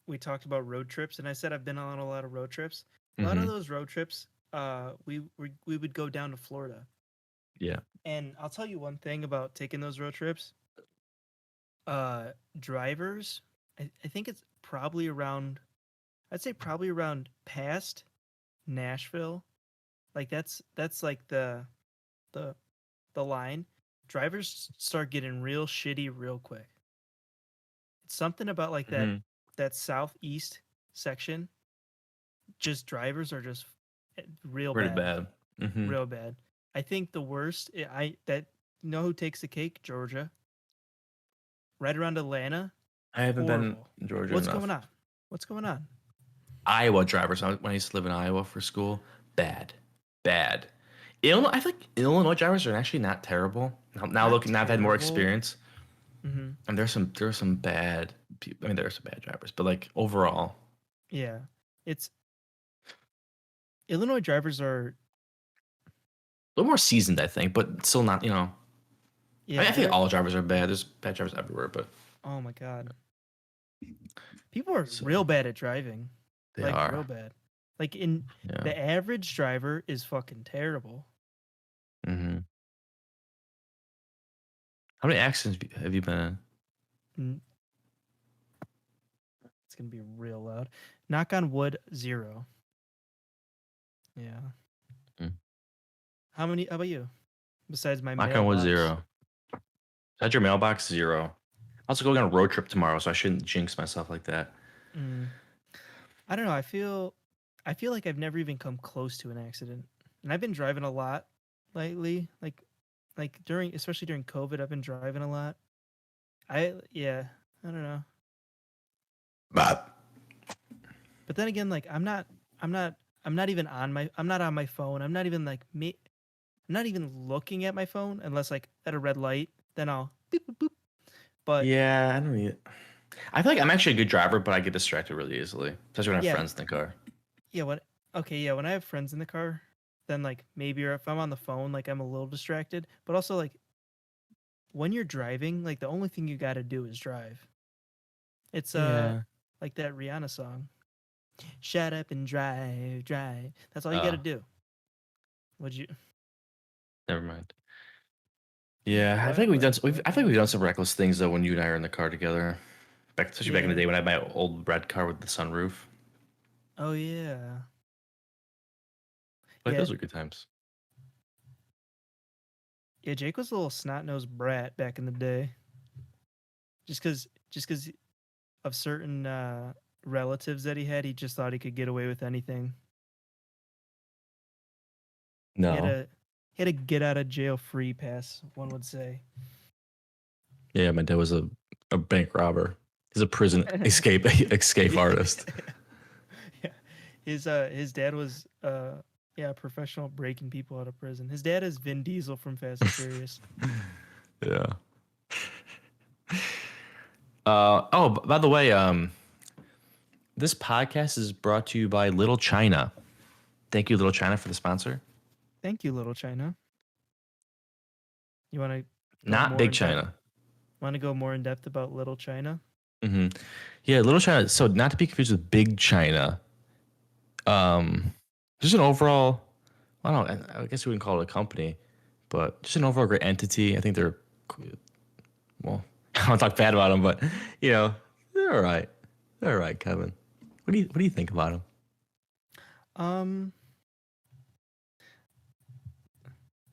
we talked about road trips, and I said I've been on a lot of road trips. A lot of Mm-hmm. those road trips, we would go down to Florida, Yeah. and I'll tell you one thing about taking those road trips. Uh, Drivers, I think it's probably around. I'd say probably around past Nashville. Like that's like the the line. Drivers start getting real shitty real quick. It's something about like Mm-hmm. that southeast section. Just drivers are just real Pretty bad, bad. Mm-hmm. real bad. I think the worst. I that you know who takes the cake? Georgia, right around Atlanta. I haven't been Horrible. in Georgia What's going enough. on? What's going on? Iowa drivers. When I used to live in Iowa for school, bad, bad. Illinois, I think Illinois drivers are actually not terrible. Now Not looking, now I've had more terrible. experience, Mm-hmm. and there's some bad people. I mean, there are some bad drivers, but like overall, Yeah, it's Illinois drivers are. a little more seasoned, I think, but still not. I Yeah, mean, I think they're. all drivers are bad. There's bad drivers everywhere, but Oh my god, people are so real bad at driving, they like real are. bad. Like in Yeah. the average driver is fucking terrible. Mm-hmm. How many accidents have you been N- It's gonna be real loud. Knock on wood, 0. Yeah. in? How many? How about you? Besides my Knock on wood, mailbox. 0. Is that your mailbox? 0. I'm also going on a road trip tomorrow, so I shouldn't jinx myself like that. Mm. I don't know. I feel like I've never even come close to an accident, and I've been driving a lot lately. Like during, especially during COVID, I've been driving a lot. Yeah. I don't know. But But then again, like I'm not, I'm not even on my, I'm not on my phone. I'm not even like me. I'm not even looking at my phone unless like at a red light. Then I'll boop boop boop. But yeah, I don't need it. I feel like I'm actually a good driver, but I get distracted really easily, especially when I have yeah, friends in the car. yeah. What? Okay, yeah. When I have friends in the car, then like maybe or if I'm on the phone, like I'm a little distracted. But also like when you're driving, like the only thing you got to do is drive. It's Yeah. like that Rihanna song. Shut up and drive, drive. That's all you got to Oh, do. Would you? never mind. Yeah, I What? think we've done. What? I What? think we've done some reckless things though when you and I are in the car together. Especially back in the Yeah. day when I had my old red car with the sunroof. Oh yeah. Like Yeah. those were good times. Yeah. Jake was a little snot nosed brat back in the day. Just cause of certain relatives that he had, he just thought he could get away with anything. He No. had a get out of jail free pass, one would say. Yeah, my dad was a bank robber. He's a prison escape Yeah. artist. Yeah. His dad was yeah, professional breaking people out of prison. His dad is Vin Diesel from Fast and Furious. Yeah. Oh, by the way, this podcast is brought to you by Little China. Thank you, Little China, for the sponsor. Thank you, Little China. You want to go Not more Big in depth? China. Want to go more in depth about Little China? Hmm. Yeah, Little China. So not to be confused with Big China. Just an overall. I don't know. I guess we wouldn't call it a company, but just an overall great entity. I think they're well. I don't talk bad about them, but they're all right. They're all right, Kevin. What do you think about them? Um,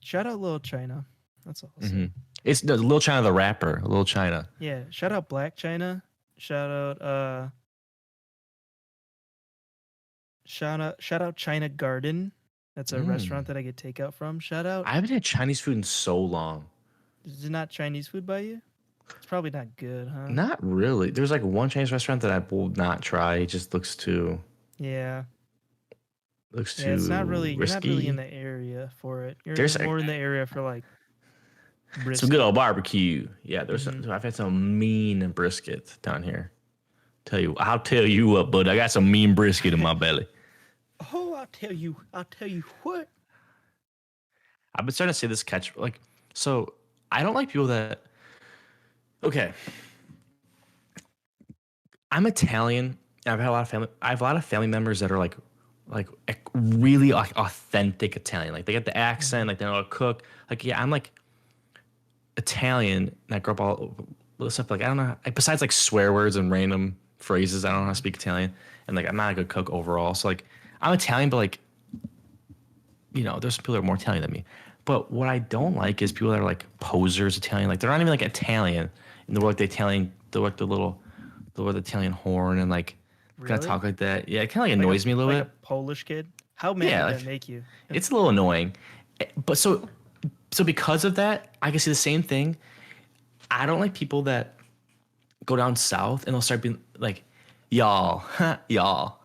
Shout out Little China. That's all I'll Mm-hmm. say. It's no, Little China the rapper. Little China. Yeah, shout out Black China. Shout out shout out China Garden. That's a restaurant Mm. that I get takeout from. Shout out. I haven't had Chinese food in so long. Is it not Chinese food by you? It's probably not good, huh? Not really. There's like one Chinese restaurant that I will not try. It just Yeah. looks Yeah, it's not too really you're not really in risky. the area for it. You're There's more in the area for like some good brisket. old barbecue. Yeah, Mm-hmm. I've had some mean brisket down here. I'll tell you what, bud. I got some mean brisket in my belly. Oh, I'll tell you what. I've been starting to say this catch like so. I don't like people that. Okay, I'm Italian. I've had a lot of family. I have a lot of family members that are like really like authentic Italian. Like they get the accent. Like they know how to cook. Like yeah, I'm like Italian. And I grew up all this stuff. Like I don't know. Besides like swear words and random phrases, I don't know how to speak Italian. And like I'm not a good cook overall. So like I'm Italian, but like there's some people that are more Italian than me. But what I don't like is people that are like posers Italian. Like they're not even like Italian. And they're like the Italian, they're like the Italian horn and like kind of Really? talk like that. Yeah, it kind of like annoys me a little Like a bit. Polish kid? How mad Yeah, would like that make you? it's a little annoying. But so because of that, I can see the same thing. I don't like people that go down south and they'll start being like, y'all, y'all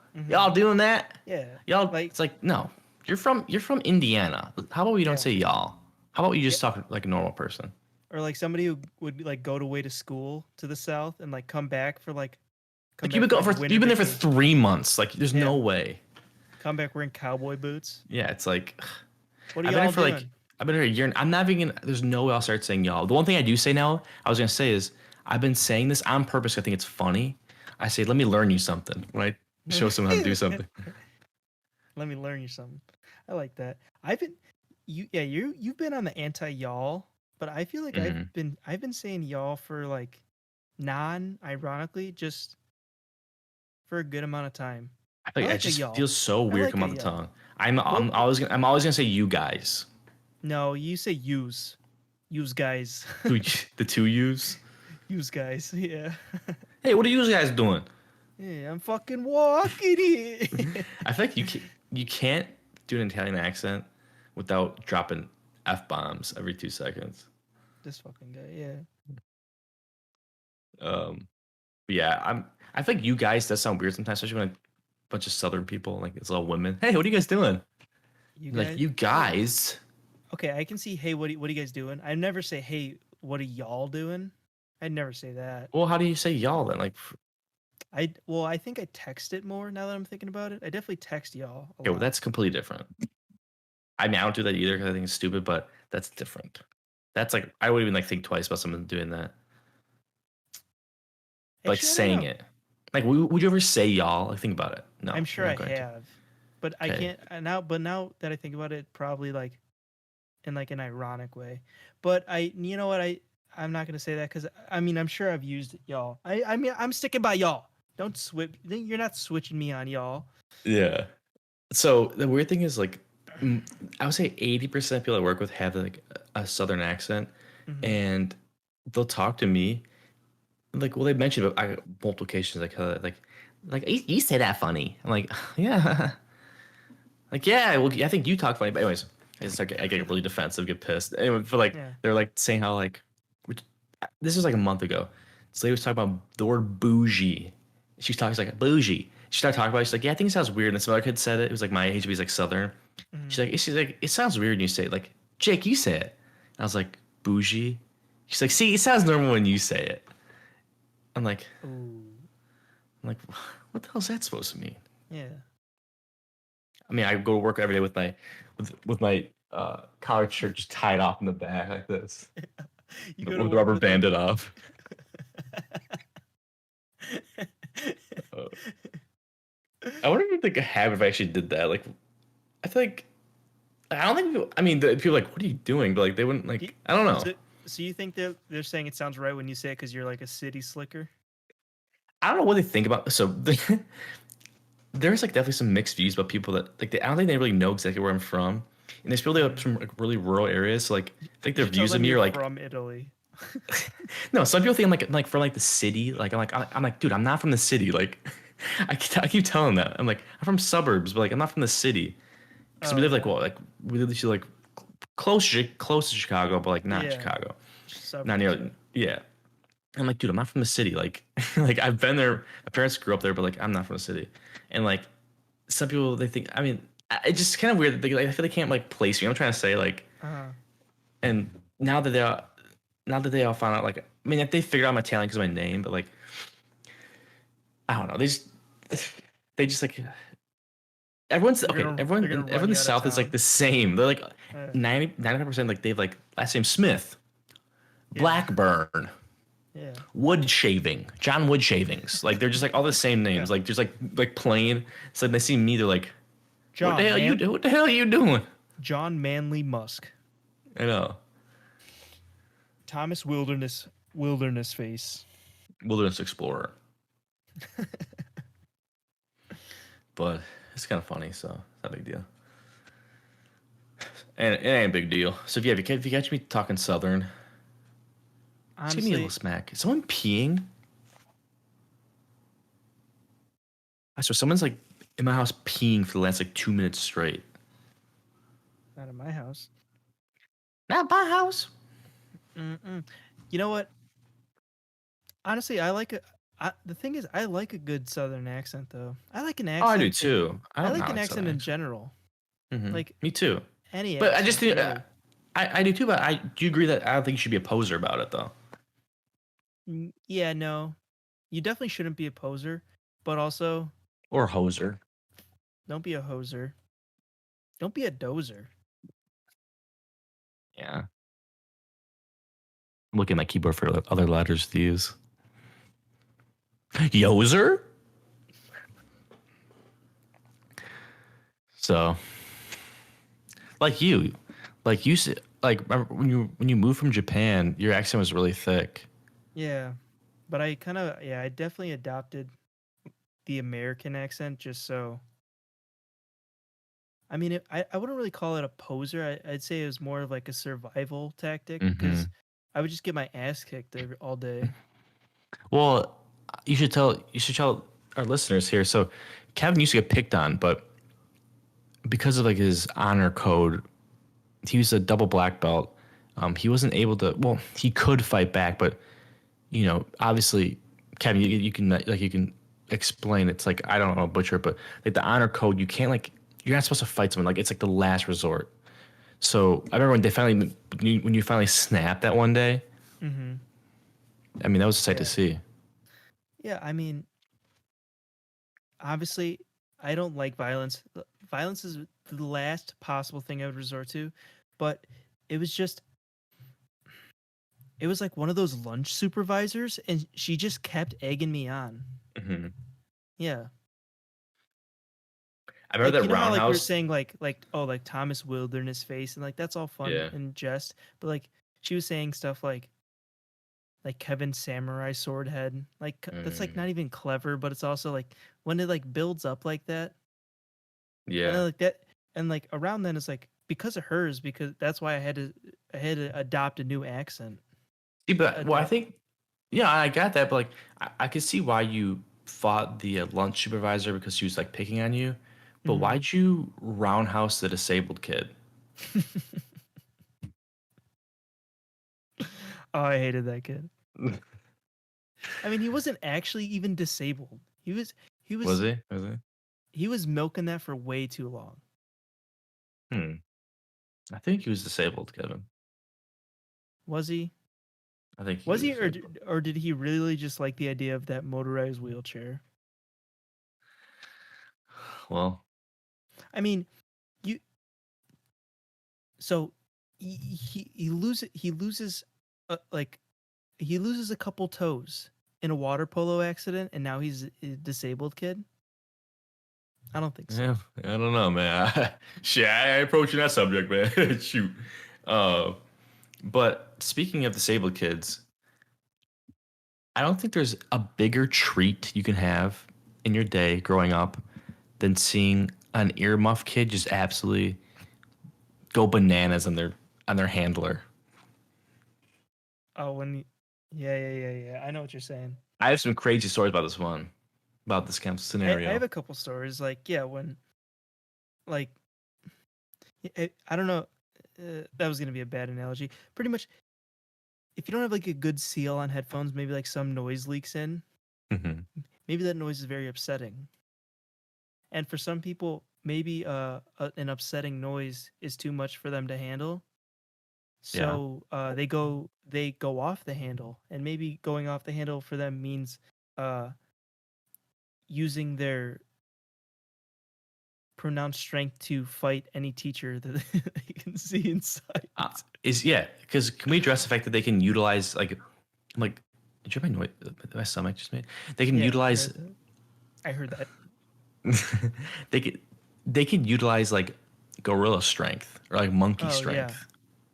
doing that? Yeah. Y'all, Like it's like no, you're from Indiana. How about we don't yeah. say y'all? How about you Yeah. just talk like a normal person? Or like somebody who would like go away to school to the south and like come back for like Like you've been there for winter vacation. 3 months. Like there's Yeah. no way. Come back wearing cowboy boots. Yeah, it's like What are I've been here y'all for like doing? I've been here a year. And I'm not even. There's no way I'll start saying y'all. The one thing I do say now, I was gonna say is I've been saying this on purpose. I think it's funny. I say, let me learn you something when I show someone how to do something. Let me learn you something. I like that. I've been you've been on the anti y'all, but I feel like Hmm. I've been saying y'all for like non ironically just for a good amount of time. I I think it like a just y'all. feels so I weird like coming a out the y'all. tongue. I'm always gonna say you guys. No, you say use. Use guys. Who the two yous? Use guys. Yeah. Hey, what are you guys doing? Yeah, I'm fucking walking here. I feel like you can't do an Italian accent without dropping f bombs every 2 seconds. This fucking guy, yeah. Um, but yeah, I think you guys does sound weird sometimes, especially when a bunch of Southern people like it's all women. Hey, what are you guys doing? You Like guys you oh, guys. okay, I can see hey what are you guys doing? I never say hey what are y'all doing? I'd never say that. Well, how do you say y'all then? Like, I think I text it more now that I'm thinking about it. I definitely text y'all a okay, well, lot. that's completely different. I mean, I don't do that either because I think it's stupid, but that's different. That's like I wouldn't even like think twice about someone doing that. Like Actually, I don't saying know. it. Like, would you ever say y'all? Like, think about it. No, I'm you're sure not I going to. have. But I Okay. can't now but now that I think about it, probably like in like an ironic way. But you know what I'm not gonna say that because I mean I'm sure I've used y'all. I mean I'm sticking by y'all. Don't switch. You're not switching me on y'all. Yeah. So the weird thing is like, I would say 80% of people I work with have like a Southern accent, Hmm. and they'll talk to me like, well, they mentioned multiple occasions like you say that funny. I'm like, yeah, like yeah. Well, I think you talk funny, but anyways, I get really defensive, get pissed. Anyway, for like Yeah. they're like saying how like which, this was like a month ago. This lady was talking about the word bougie. She's talking she's like bougie. She started talking about it. She's like, yeah, I think it sounds weird. And some other kid said it. It was like my age, but he's like Southern. Hmm. She's like, it sounds weird when you say it. Like, Jake, you say it. And I was like, bougie. She's like, see, it sounds normal when you say it. I'm like, Ooh. I'm like, what the hell is that supposed to mean? Yeah. I mean, I go to work every day with my collared shirt just tied off in the back like this, You go to with the work rubber with like. banded off. Uh, I wonder if like a habit if I actually did that. Like, I feel like I don't think people, I mean, people are like, what are you doing? But like, they wouldn't Y- like. I don't know. so, so you think they're saying it sounds right when you say it because you're like a city slicker? I don't know what they think about. So there's like definitely some mixed views about people that like. I don't think they really know exactly where I'm from, and there's people that are Hmm. from like really rural areas. So like, I think You their should tell views of them me you're are like from Italy. no, some people think I'm like from like the city. Like I'm like, dude, I'm not from the city. Like I keep telling that. I'm like, I'm from suburbs, but like I'm not from the city. Because we Oh live like yeah. what? Like we live actually like close to Chicago, but like not Yeah. Chicago. Not Suburbs. near Yeah. yeah. I'm like, dude, I'm not from the city. Like like I've been there. My parents grew up there, but like I'm not from the city. And like some people they think I mean it's just kind of weird that like, I feel they can't like place me. I'm trying to say like Uh-huh. and now that they all found out like I mean if they figured out my talent because of my name, but like I don't know. They just like everyone's okay. They're gonna Everyone run in the you out of South is like town. the same. They're like Uh, 95% like they've like last name Smith, yeah, Blackburn, yeah. Wood Shaving, John Wood Shavings. Like they're just like all the same Yeah. names. Like just like plain. So they see me, they're like, "What the John hell you Man do? What the hell are you doing?" John Manley Musk. I know. Thomas Wilderness Face. Wilderness Explorer, but it's kind of funny, so it's not a big deal. And it ain't a big deal. So if you catch me talking Southern, just give me a little Honestly, smack. Is someone peeing? I swear, someone's like in my house peeing for the last like 2 minutes straight. not in my house. Not my house. Mm-mm. You know what? Honestly, I like a. The thing is, I like a good Southern accent, though. I like an Oh, I do accent. too. I I don't like know an like Southern accent in accent. general. Hmm. Like Me too. any But I just accent, think really. I do too. But I do you agree that I don't think you should be a poser about it though, Yeah, no, you definitely shouldn't be a poser, but also or a hoser. don't be a hoser. Don't be a dozer. Yeah. I'm looking at my keyboard for other letters to use. Yoser. So like you said, like remember when you moved from Japan, your accent was really thick. Yeah, but I kind of I definitely adopted the American accent just so. I mean, I wouldn't really call it a poser. I'd say it was more of like a survival tactic Hmm. because I would just get my ass kicked all day. Well, you should tell our listeners here. So Kevin used to get picked on, but because of like his honor code, he was a double black belt. He wasn't able to. Well, he could fight back, but obviously, Kevin, you can explain. It's like I don't know butcher, it, but like the honor code, you can't like you're not supposed to fight someone. Like it's like the last resort. So I remember when you finally snapped that one day. Mm-hmm. I mean, that was a sight to Yeah, see. yeah. I mean, obviously, I don't like violence. Violence is the last possible thing I would resort to, but it was just it was like one of those lunch supervisors, and she just kept egging me on. Hmm. Yeah. I remember Like that you know how like we were roundhouse. saying like oh like Thomas Wilderness Face and like that's all fun Yeah. and jest, but like she was saying stuff like Kevin Samurai Sword Head, like that's like Mm, not even clever, but it's also like when it like builds up like that, and then yeah. like that, and like around then it's like because of hers, because that's why I had to adopt a new accent. See, but well, I Adopt. think yeah, I got that, but like I could see why you fought the lunch supervisor because she was like picking on you. But Hmm. why'd you roundhouse the disabled kid? Oh, I hated that kid. I mean, he wasn't actually even disabled. He Was was he? Was he? he was milking that for way too long. Hmm. I think he was disabled, Kevin. Was he? I think he Was was he, or disabled. or did he really just like the idea of that motorized wheelchair? Well, I mean, you so he loses like he loses a couple toes in a water polo accident, and now he's a disabled kid. I don't think so. yeah, I don't know, man. Shit, I ain't approaching that subject, man. Shoot. Uh, but speaking of disabled kids, I don't think there's a bigger treat you can have in your day growing up than seeing an earmuff kid just absolutely go bananas on their handler. Oh, yeah. I know what you're saying. I have some crazy stories about this one, about this kind of I have scenario. a couple stories. Like, yeah, when like I don't know. That was gonna be a bad analogy. Pretty much, if you don't have like a good seal on headphones, maybe like some noise leaks in. Hmm. Maybe that noise is very upsetting. And for some people, maybe an upsetting noise is too much for them to handle. Yeah. So they go off the handle, and maybe going off the handle for them means uh using their pronounced strength to fight any teacher that they can see inside. Because can we address the fact that they can utilize like did you hear my noise? My stomach just made. They can utilize. I heard that. they can utilize like gorilla strength or like monkey strength.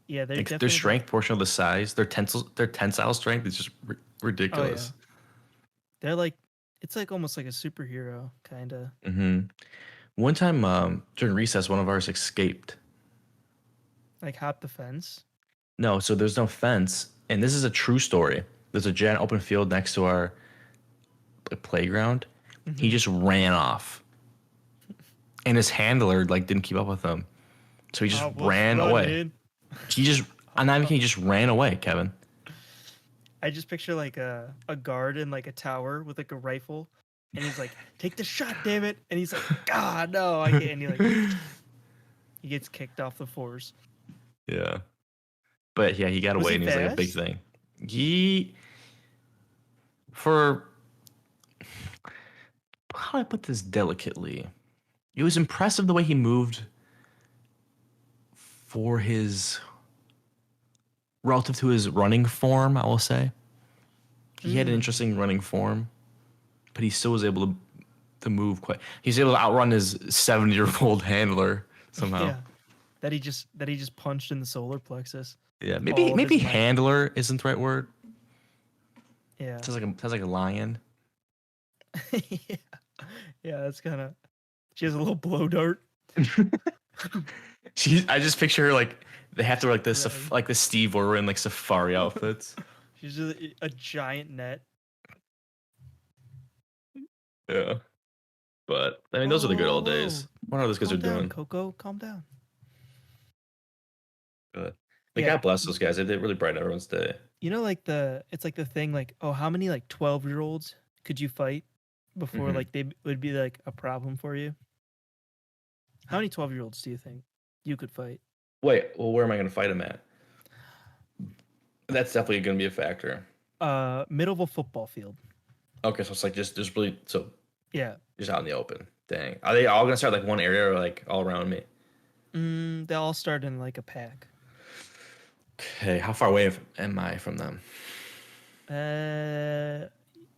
Yeah, they're like definitely their strength portion of the size, their tensile strength is just ridiculous. Oh, yeah. They're like, it's like almost like a superhero kind of. Mm-hmm. One time during recess, one of ours escaped. Like hop the fence. No, so there's no fence, and this is a true story. There's a giant open field next to our playground. Mm-hmm. He just ran off, and his handler like didn't keep up with him, so he just ran away. He just, he just ran away, Kevin. I just picture like a guard in like a tower with like a rifle, and he's like, "Take the shot, damn it!" And he's like, "God, no, I can't." And he gets kicked off the floors. Yeah, but yeah, he got away, and he's like a big thing. How do I put this delicately? It was impressive the way he moved for his relative to his running form, I will say. He had an interesting running form, but he still was able to move quite. He's able to outrun his 70-year-old handler somehow. Yeah. That he just punched in the solar plexus. Yeah, maybe handler isn't the right word. Yeah. It sounds like a lion. Yeah. Yeah, that's kind of. She has a little blow dart. I just picture her like they have to wear like this like the Steve Irwin like safari outfits. She's just a giant net. Yeah, but I mean those are the good old days. What are those guys are doing? Coco, calm down. Good. God bless those guys. They really brighten everyone's day. You know, like it's like the thing, like, oh, how many like 12-year-olds could you fight before like they would be like a problem for you? How many 12-year-olds do you think you could fight? Wait, well, where am I going to fight them at? That's definitely going to be a factor. Middle of a football field. Okay, so it's like just really yeah, just out in the open. Dang, are they all going to start like one area or like all around me? They all start in like a pack. Okay, how far away am I from them?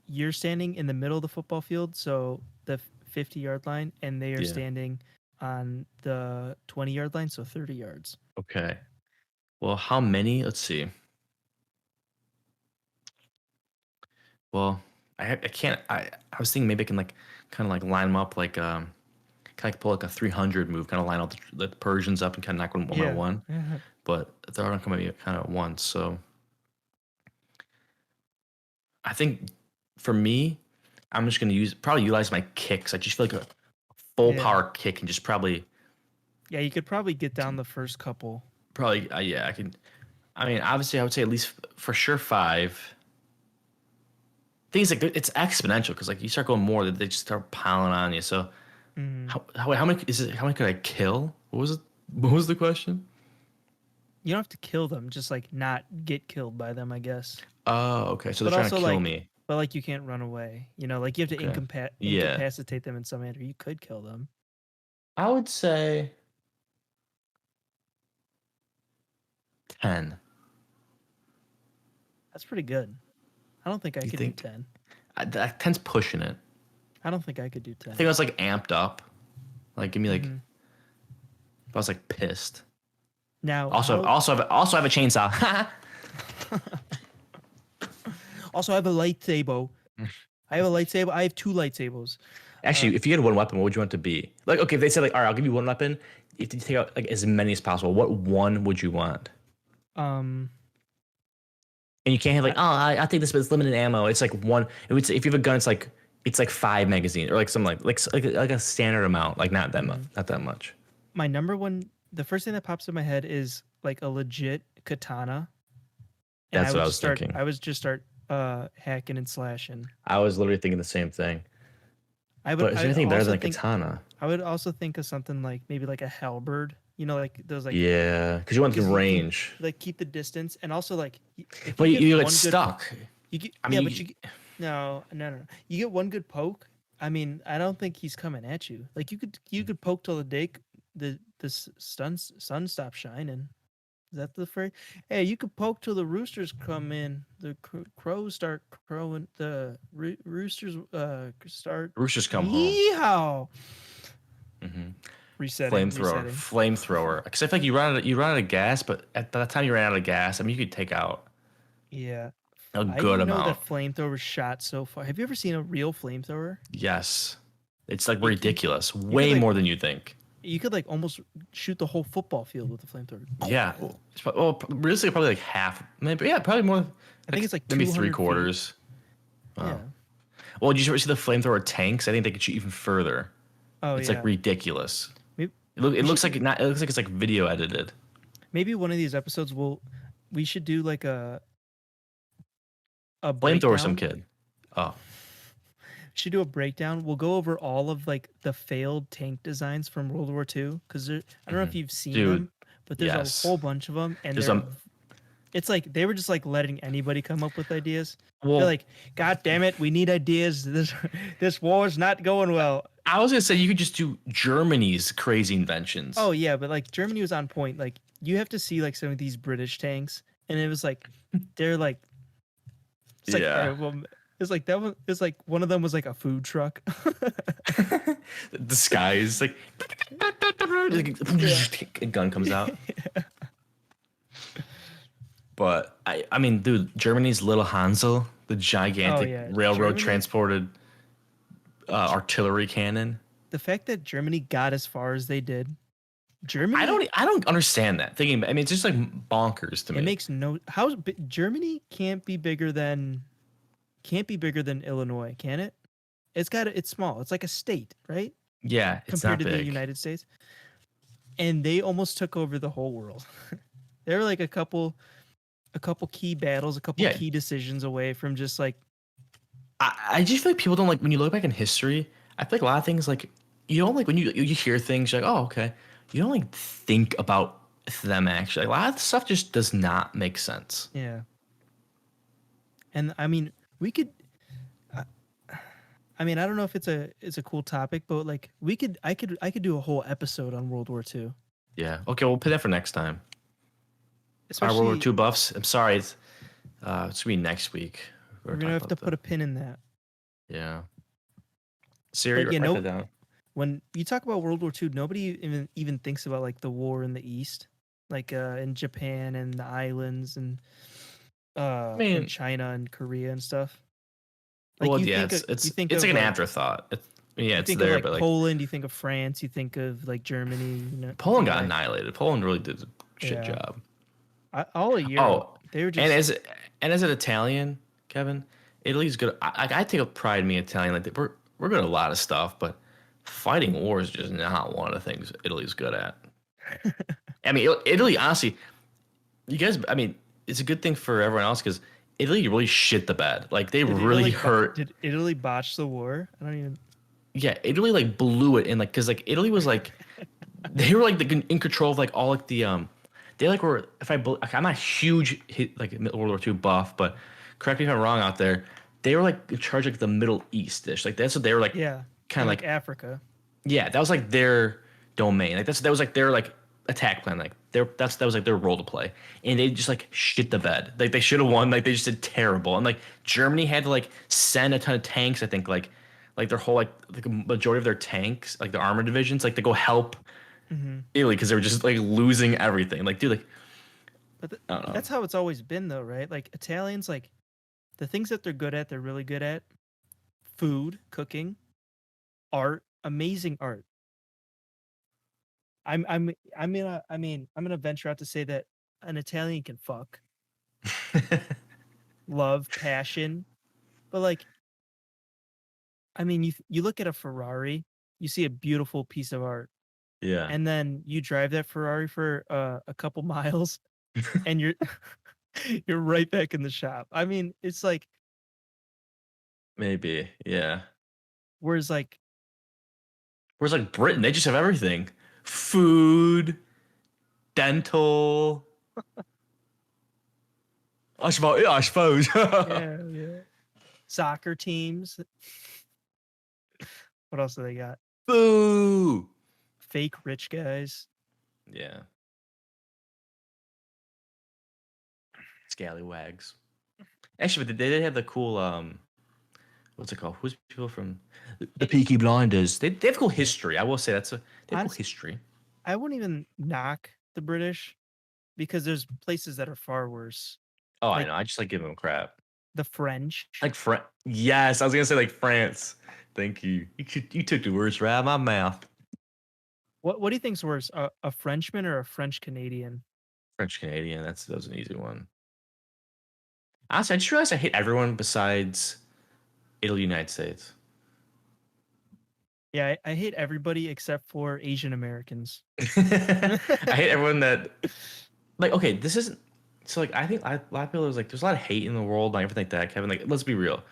You're standing in the middle of the football field, so the 50-yard line, and they are standing on the 20-yard line, so 30 yards. Okay. Well, how many? Let's see. Well, I can't. I was thinking maybe I can like kind of like line them up like kind of pull like a 300 move, kind of line out the Persians up and kind of knock one by one. Mm-hmm. But they're not going to be kind of once. So I think for me, I'm just going to probably utilize my kicks. I just feel like a full power kick and just probably. Yeah, you could probably get down the first couple. Probably, I can. I mean, obviously, I would say at least for sure 5. Things like it's exponential because like you start going more, they just start piling on you. So how many is it? How many could I kill? What was it? What was the question? You don't have to kill them, just like not get killed by them, I guess. Oh, okay. So they're trying to kill me. But like you can't run away. You know, like you have to incapacitate them in some manner. You could kill them. I would say 10. That's pretty good. I don't think I could do 10. 10's pushing it. I don't think I could do 10. I think I was like amped up. Like give me like. I was like pissed. Now also have a chainsaw. Also, I have a lightsaber. I have a lightsaber. I have 2 lightsabers. Actually, if you had one weapon, what would you want it to be? Like, okay, if they said like, all right, I'll give you one weapon. If you take out like as many as possible, what one would you want? And you can't have like, I'll take this, but it's limited ammo. It's like one. It would say, if you have a gun, it's like 5 magazines or like something like a standard amount, like not that much. My number one, the first thing that pops in my head is like a legit katana. And that's what I was thinking. I would just start hacking and slashing. I was literally thinking the same thing. But is there anything better than a katana? I would also think of something like maybe like a halberd. You know, like those like because you want the range. Like keep the distance, and also like. But you're like stuck. No. You get one good poke. I mean, I don't think he's coming at you. Like you could poke till sun stops shining. Is that the phrase? Hey, you could poke till the roosters come in. The crows start crowing. The roosters start. Roosters come home. Yeehaw! Mm-hmm. Resetting. Flamethrower. Because I feel like you run out of gas, but at the time you ran out of gas, I mean, you could take out Yeah. a I good didn't know amount. that flamethrower shot so far. Have you ever seen a real flamethrower? Yes, it's like It, you, ridiculous. you could Way like more than you think. almost shoot the whole football field with a flamethrower. Yeah. Well, realistically, probably like half. Maybe, yeah, probably more. I think it's like Maybe 200 three feet. quarters. Wow. Yeah. Well, did you ever see the flamethrower tanks? I think they could shoot even further. Oh It's like yeah. ridiculous. Maybe, It we looks should like not. It looks like it's like video edited. maybe one of these episodes we should do like a Flamethrower some breakdown. kid. Oh. Should do a breakdown. We'll go over all of like the failed tank designs from World War II because I don't know if you've seen Dude, them, but there's yes. a whole bunch of them, and There's it's like they were just like letting anybody come up with ideas. well, They're like, God damn it, we need ideas. This war is not going well. I was gonna say you could just do Germany's crazy inventions. Oh yeah, but like Germany was on point. Like you have to see like some of these British tanks, and it was like they're like it's like Yeah. it's like that one. It's like one of them was like a food truck. The skies like a gun comes out. But I mean, dude, Germany's Little Hansel, the gigantic railroad Germany, transported artillery cannon. the fact that Germany got as far as they did, Germany. I don't understand that. Thinking, I mean, it's just like bonkers to me. It makes no Germany can't be bigger than Illinois, can it? It's small. It's like a state, right? Yeah, it's Compared not to big. the United States. And they almost took over the whole world. They were like a couple key battles, a couple key decisions away from just like I just feel like people don't like when you look back in history. I feel like a lot of things like you don't like when you hear things you're like, oh, okay. You don't like think about them actually. Like, a lot of stuff just does not make sense. yeah. And I mean, we could I mean, I don't know if it's a cool topic, but like I could do a whole episode on World War II. Yeah. Okay, we'll put that for next time. Especially, Our World War II buffs. I'm sorry, it's gonna be next week. we're gonna have to put a pin in that. Yeah. Siri, write that down. When you talk about World War II, nobody even thinks about like the war in the East, like in Japan and the islands and in China and Korea and stuff. Like well, yeah, it's like an afterthought. It's think there, of, but like Poland, you think of France, you think of like Germany. Poland got annihilated. Poland really did a shit job. All of Europe, they were just. And as an Italian, Kevin, Italy's good. I take a pride in being Italian. Like we're good at a lot of stuff, but fighting war is just not one of the things Italy's good at. I mean, Italy, honestly, you guys. I mean, it's a good thing for everyone else because Italy really shit the bed. Like they really hurt. Did Italy botch the war? I don't even. Yeah, Italy like blew it in like because like Italy was like they were like in control of like all like the they like were I'm not a huge like World War II buff, but correct me if I'm wrong out there. They were like in charge of like the Middle East-ish. Like that's what they were like. Yeah, kind of like Africa. Yeah, that was like their domain. Like that was like their like attack plan. Like that was like their role to play, and they just like shit the bed. Like they should have won. Like they just did terrible. And like Germany had to like send a ton of tanks. I think like their whole like the majority of their tanks, like the armor divisions, like to go help Italy because they were just like losing everything. Like dude, like. But that's how it's always been though, right? Like Italians, like the things that they're good at, they're really good at. Food, cooking, art, amazing art. I'm gonna venture out to say that an Italian can fuck. Love, passion. But like I mean you look at a Ferrari, you see a beautiful piece of art. Yeah. And then you drive that Ferrari for a couple miles and you're right back in the shop. I mean, it's like maybe, yeah. Whereas like Britain, they just have everything. Food, dental. I suppose. yeah. Soccer teams. What else do they got? Boo! Fake rich guys. Yeah. Scallywags. Actually, but they did have the cool what's it called? Who's people from the Peaky Blinders? They have cool history. I will say they have cool history. I wouldn't even knock the British because there's places that are far worse. Oh, I know. I just like giving them crap. The French. Like Yes, I was gonna say like France. Thank you. You took the words right out of my mouth. What do you think's worse, a Frenchman or a French Canadian? French Canadian. That was an easy one. Honestly, I just realized I hate everyone besides Italy, United States. Yeah, I hate everybody except for Asian Americans. I hate everyone that, like, okay, this isn't. So, like, I think a lot of people is like, there's a lot of hate in the world, like everything like that, Kevin. Like, let's be real.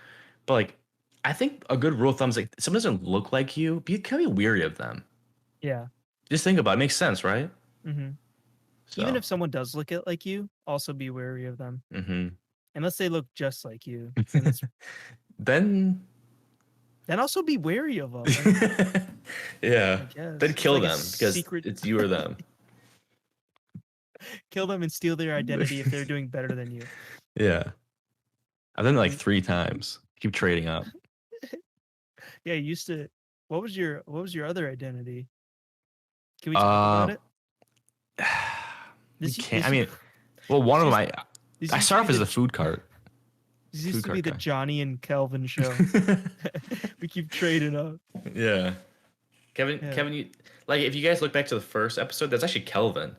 But, like, I think a good rule of thumb is like, if someone doesn't look like you, kind of be weary of them. Yeah. Just think about it. It makes sense, right? Mm-hmm. So. Even if someone does look like you, also be wary of them. Mm-hmm. Unless they look just like you. Then also be wary of them. Yeah. Then kill like them because it's you or them. Kill them and steal their identity if they're doing better than you. Yeah. I've done it like 3 times. Keep trading up. Yeah, you used to. What was your other identity? Can we talk about it? We can't. I mean, well, one of them I start off as a food cart. This used to be the Johnny and Kelvin show. We keep trading up. Yeah. Kevin, you like if you guys look back to the first episode, that's actually Kelvin.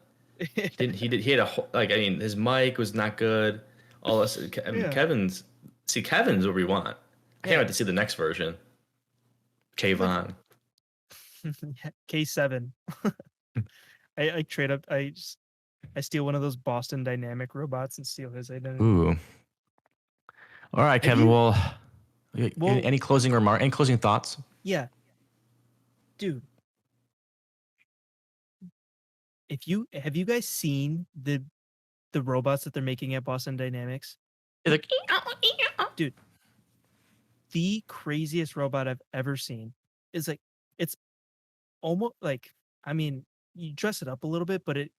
He had I mean, his mic was not good. All this. I mean, Kevin's what we want. I can't wait to see the next version. Kayvon. K7. I trade up. I steal one of those Boston Dynamic robots and steal his identity. Ooh. All right, Kevin. Well, any closing remark? Any closing thoughts? Yeah, dude. Have you guys seen the robots that they're making at Boston Dynamics? It's like, dude, the craziest robot I've ever seen is like it's almost like, I mean, you dress it up a little bit, but it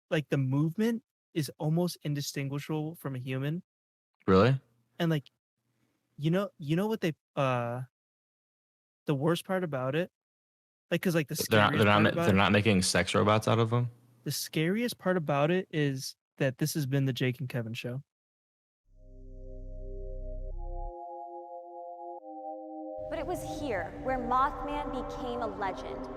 like the movement is almost indistinguishable from a human. Really? And like, you know what they the worst part about it, like, because like they're not making sex robots out of them. The scariest part about it is that this has been the Jake and Kevin show. But it was here where Mothman became a legend.